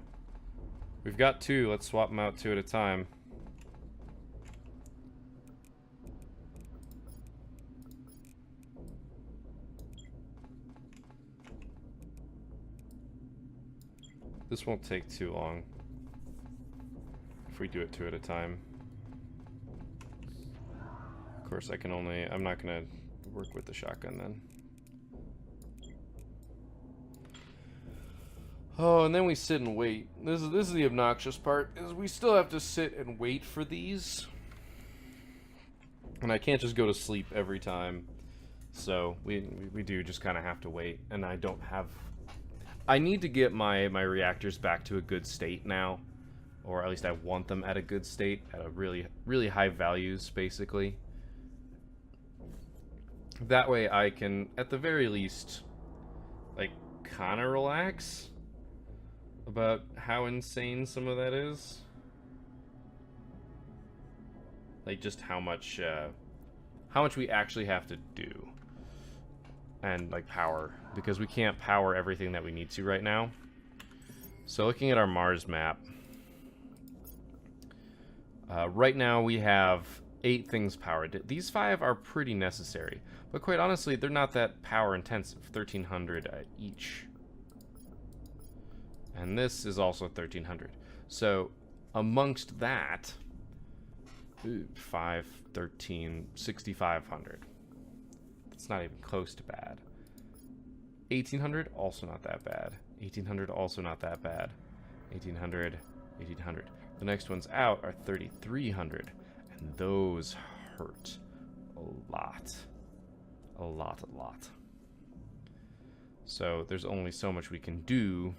We've got 2, let's swap them out 2 at a time. This won't take too long if we do it 2 at a time. Of course, I can only... I'm not gonna work with the shotgun then. Oh, and then we sit and wait. This is the obnoxious part, is we still have to sit and wait for these. And I can't just go to sleep every time. So we do just kind of have to wait, and I don't have... I need to get my reactors back to a good state now, or at least I want them at a good state, at a really high values, basically. That way I can, at the very least, like, kind of relax about how insane some of that is. Like, just how much we actually have to do. and like power, because we can't power everything that we need to right now. So looking at our Mars map, right now we have 8 things powered. These 5 are pretty necessary, but quite honestly, they're not that power intensive. 1300 each. And this is also 1300. So amongst that, 5, 13, 6500. It's not even close to bad. 1800, also not that bad. 1800, also not that bad. 1800, 1800. The next ones out are 3300, and those hurt a lot. A lot, a lot. So there's only so much we can do.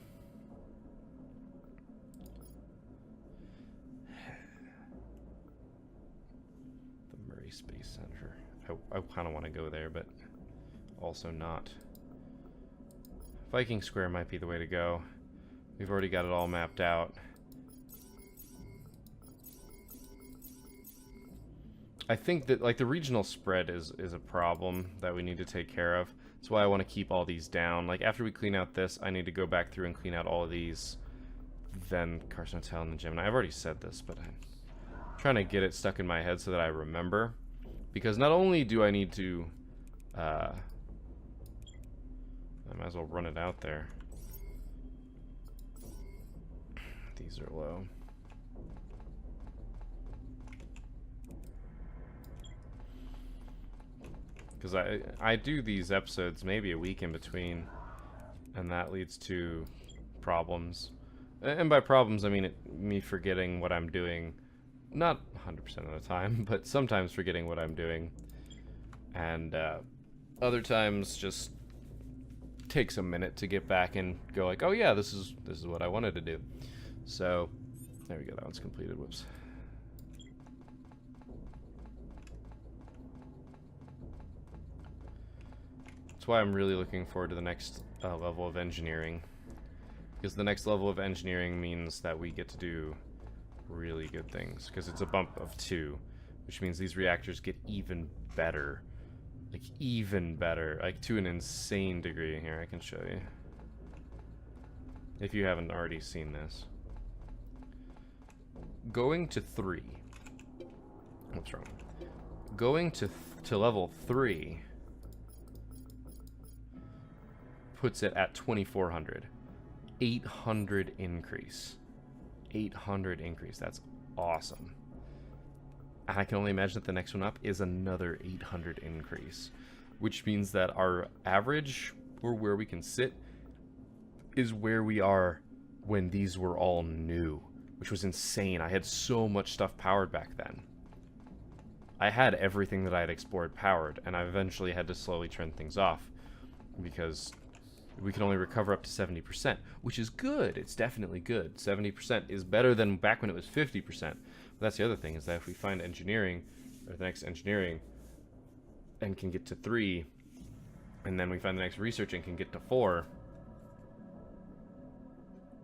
The Murray Space Center. I kind of want to go there, but also not. Viking Square might be the way to go. We've already got it all mapped out. I think that like the regional spread is a problem that we need to take care of. That's why I want to keep all these down. Like after we clean out this, I need to go back through and clean out all of these. Then Carson Hotel and the Gemini. I've already said this, but I'm trying to get it stuck in my head so that I remember. Because not only do I need to, I might as well run it out there. These are low. Because I do these episodes maybe a week in between, and that leads to problems. And by problems, I mean me forgetting what I'm doing. Not 100% of the time, but sometimes forgetting what I'm doing. And other times just takes a minute to get back and go like, oh yeah, this is what I wanted to do. So there we go, that one's completed. Whoops. That's why I'm really looking forward to the next level of engineering, because the next level of engineering means that we get to do really good things, because it's a bump of 2, which means these reactors get even better, like even better, like to an insane degree. Here, I can show you if you haven't already seen this. Going to 3. What's wrong? Going to level 3 puts it at 2400. 800 increase. 800 increase. That's awesome. And I can only imagine that the next one up is another 800 increase, which means that our average, or where we can sit, is where we are when these were all new, which was insane. I had so much stuff powered back then. I had everything that I had explored powered, and I eventually had to slowly turn things off because we can only recover up to 70%, which is good. It's definitely good. 70% is better than back when it was 50%. But that's the other thing, is that if we find engineering, or the next engineering, and can get to 3, and then we find the next research and can get to 4,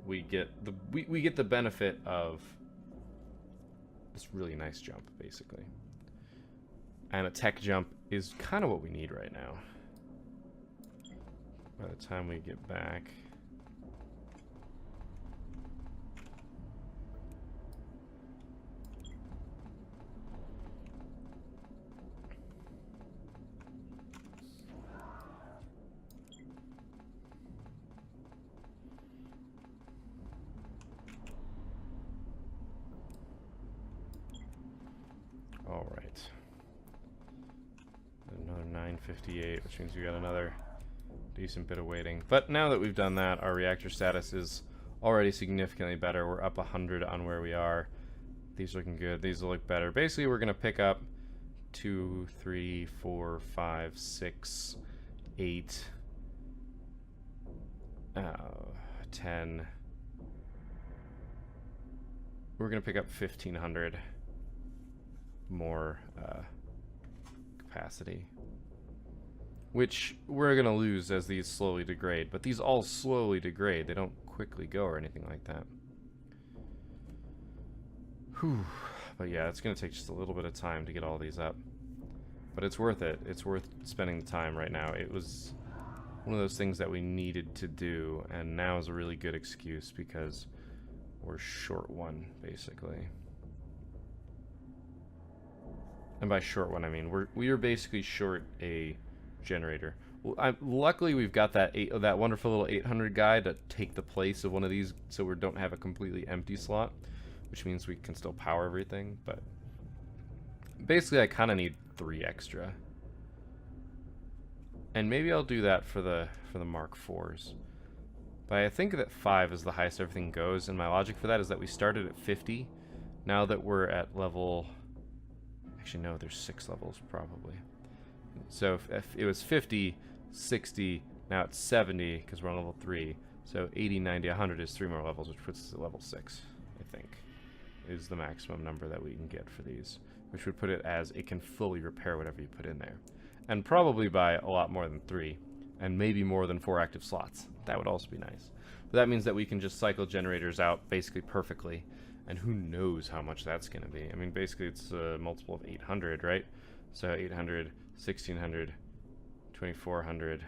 we get the benefit of this really nice jump, basically. And a tech jump is kind of what we need right now. By the time we get back. All right. Another 958, which means we got another decent bit of waiting. But now that we've done that, our reactor status is already significantly better. We're up 100 on where we are. These are looking good. These will look better. Basically, we're going to pick up 2, 3, 4, 5, 6, 8, 10. We're going to pick up 1,500 more capacity, which we're going to lose as these slowly degrade. But these all slowly degrade. They don't quickly go or anything like that. Whew. But yeah, it's going to take just a little bit of time to get all these up. But it's worth it. It's worth spending the time right now. It was one of those things that we needed to do, and now is a really good excuse because we're short one, basically. And by short one, I mean we are basically short a generator. Well, luckily we've got that that wonderful little 800 guy to take the place of one of these, so we don't have a completely empty slot, which means we can still power everything. But basically, I kind of need 3 extra, and maybe I'll do that for the Mark IVs. But I think that 5 is the highest everything goes, and my logic for that is that we started at 50. Now that we're at level, actually no, there's 6 levels probably. So if it was 50, 60, now it's 70 because we're on level 3. So 80, 90, 100 is 3 more levels, which puts us at level 6, I think, is the maximum number that we can get for these, which would put it as it can fully repair whatever you put in there. And probably by a lot more than 3, and maybe more than 4 active slots. That would also be nice. But that means that we can just cycle generators out basically perfectly, and who knows how much that's going to be. I mean, basically it's a multiple of 800, right? So 800, 1600, 2400.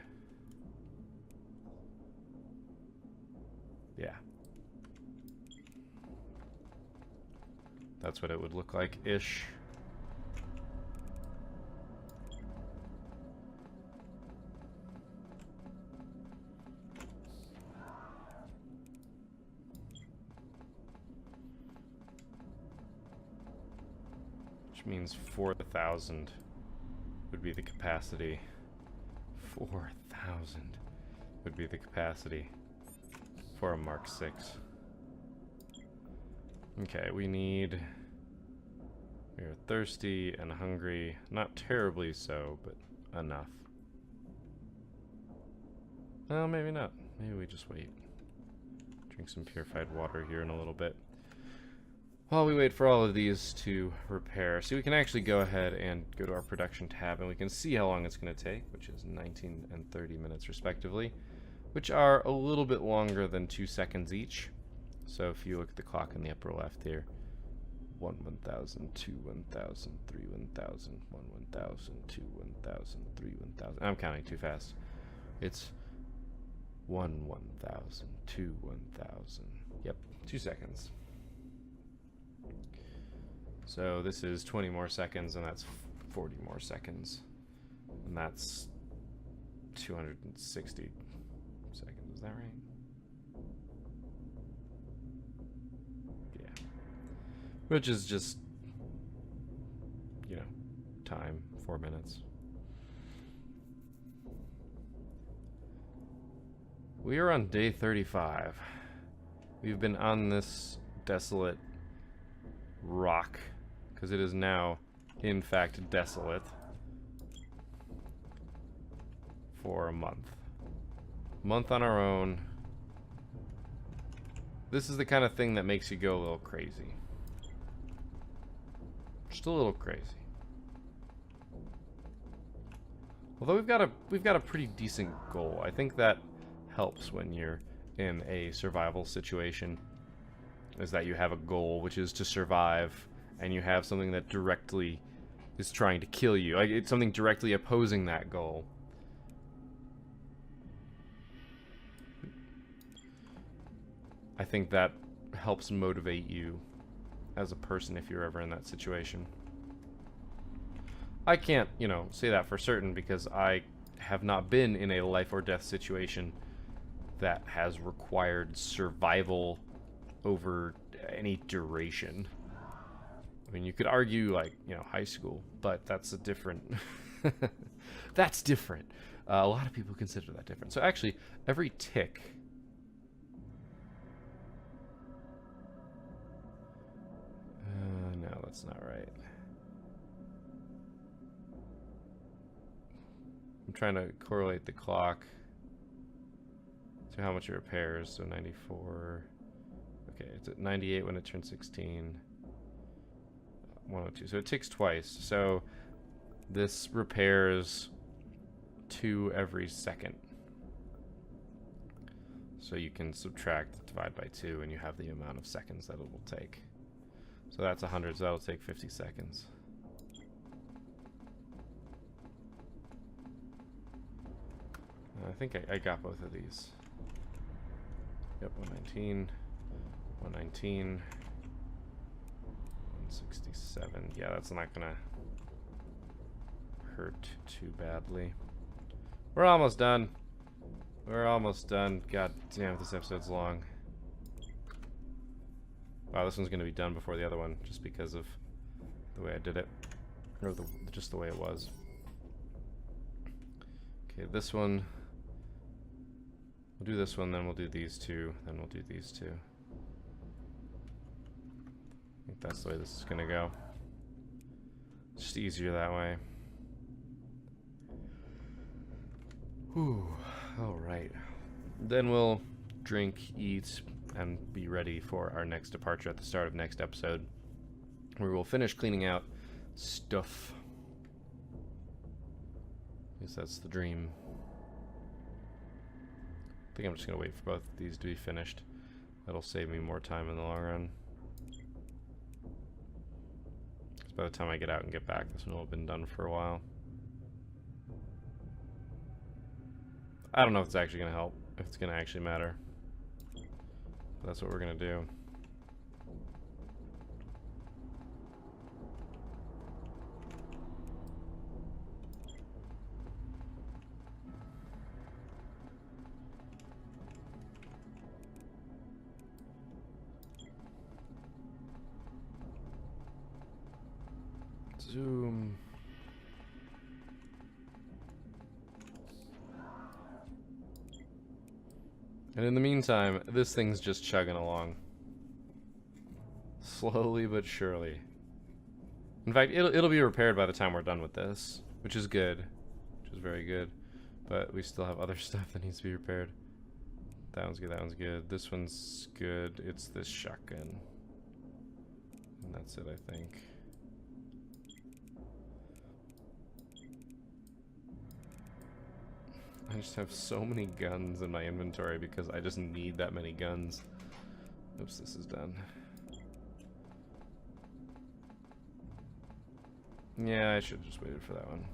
Yeah. That's what it would look like-ish. Which means 4,000 would be the capacity. 4,000 would be the capacity for a Mark VI. Okay, we are thirsty and hungry. Not terribly so, but enough. Well, maybe not. Maybe we just wait. Drink some purified water here in a little bit. While we wait for all of these to repair, so we can actually go ahead and go to our production tab, and we can see how long it's going to take, which is 19 and 30 minutes respectively, which are a little bit longer than 2 seconds each. So if you look at the clock in the upper left here, 1 1000, 2 1000, 3 1000, 1 1000, 2 1000, 3 1000. I'm counting too fast. It's 1 1000, 2 1000. Yep, 2 seconds. So this is 20 more seconds, and that's 40 more seconds. And that's 260 seconds. Is that right? Yeah. Which is just, you know, time, 4 minutes. We are on day 35. We've been on this desolate rock, because it is now, in fact, desolate, for a month. Month on our own. This is the kind of thing that makes you go a little crazy. Just a little crazy. Although we've got a pretty decent goal. I think that helps when you're in a survival situation, is that you have a goal, which is to survive, and you have something that directly is trying to kill you. Like, it's something directly opposing that goal. I think that helps motivate you as a person if you're ever in that situation. I can't, you know, say that for certain because I have not been in a life or death situation that has required survival over any duration. I mean, you could argue, like, you know, high school, but that's a different... that's different. A lot of people consider that different. So actually, every tick... no, that's not right. I'm trying to correlate the clock to how much it repairs. So 94... Okay, it's at 98 when it turns 16. 102. So it ticks twice. So this repairs 2 every second. So you can subtract, divide by 2, and you have the amount of seconds that it will take. So that's 100, so that'll take 50 seconds. I think I got both of these. Yep, 119, 119, 167. Yeah, that's not gonna hurt too badly. We're almost done. We're almost done. God damn, this episode's long. Wow, this one's gonna be done before the other one, just because of the way I did it, or just the way it was. Okay, this one. We'll do this one, then we'll do these two, then we'll do these two. I think that's the way this is gonna go. It's just easier that way. Whew. Alright. Then we'll drink, eat, and be ready for our next departure at the start of next episode, where we'll finish cleaning out stuff. At least that's the dream. I think I'm just going to wait for both of these to be finished. That'll save me more time in the long run. Because by the time I get out and get back, this one will have been done for a while. I don't know if it's actually going to help, if it's going to actually matter. But that's what we're going to do. Zoom. And in the meantime, this thing's just chugging along. Slowly but surely. In fact, it'll be repaired by the time we're done with this, which is good. Which is very good. But we still have other stuff that needs to be repaired. That one's good, that one's good. This one's good. It's this shotgun. And that's it, I think. I just have so many guns in my inventory because I just need that many guns. Oops, this is done. Yeah, I should have just waited for that one.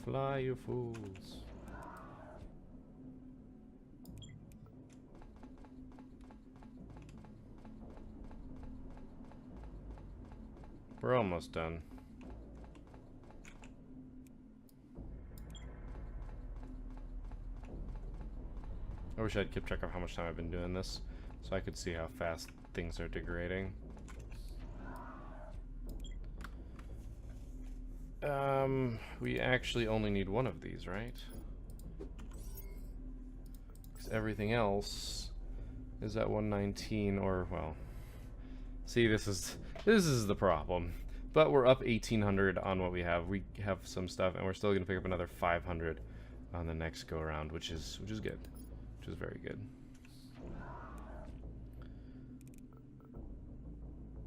Fly, you fools. We're almost done. I wish I'd keep track of how much time I've been doing this, so I could see how fast things are degrading. We actually only need one of these, right? Because everything else is at 119, or, well... See, this is the problem. But we're up 1,800 on what we have. We have some stuff, and we're still gonna pick up another 500 on the next go around, which is good, which is very good.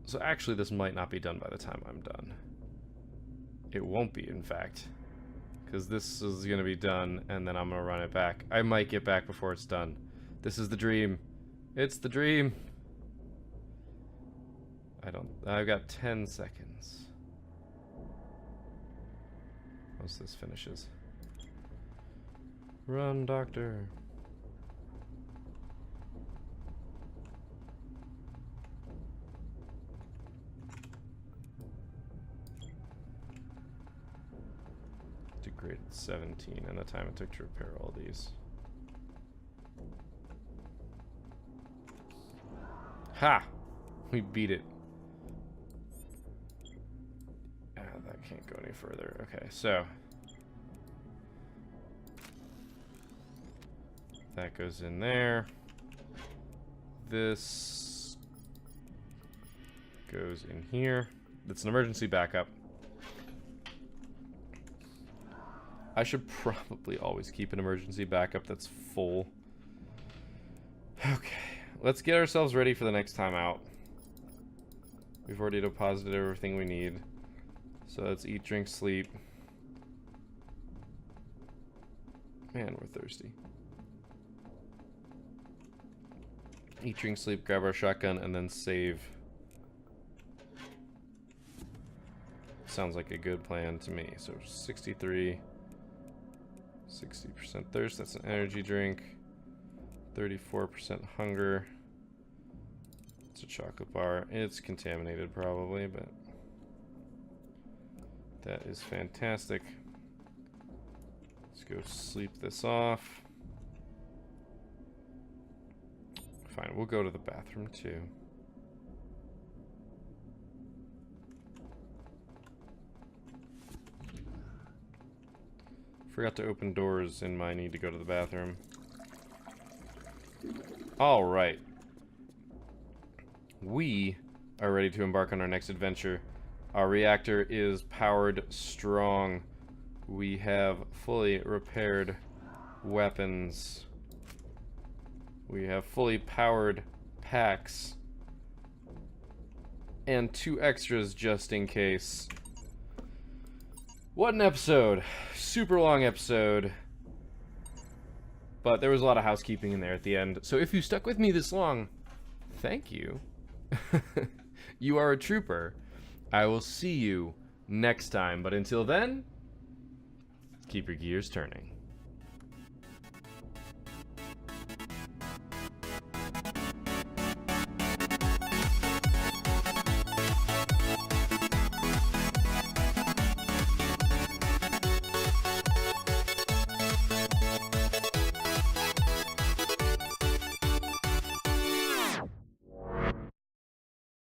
So actually, this might not be done by the time I'm done. It won't be, in fact, because this is gonna be done, and then I'm gonna run it back. I might get back before it's done. This is the dream. It's the dream. I've got 10 seconds. Once this finishes. Run, doctor. Degraded 17 and the time it took to repair all these. Ha! We beat it. That can't go any further. Okay, so that goes in there. This goes in here. It's an emergency backup. I should probably always keep an emergency backup that's full. Okay, let's get ourselves ready for the next time out. We've already deposited everything we need. So let's eat, drink, sleep. Man, we're thirsty. Eat, drink, sleep, grab our shotgun, and then save. Sounds like a good plan to me. So 63, 60% thirst, that's an energy drink. 34% hunger. It's a chocolate bar. It's contaminated probably, but that is fantastic. Let's go sleep this off. Fine, we'll go to the bathroom too. Forgot to open doors in my need to go to the bathroom. Alright. We are ready to embark on our next adventure. Our reactor is powered strong. We have fully repaired weapons. We have fully powered packs. And 2 extras just in case. What an episode. Super long episode. But there was a lot of housekeeping in there at the end. So if you stuck with me this long, thank you. You are a trooper. I will see you next time. But until then, keep your gears turning.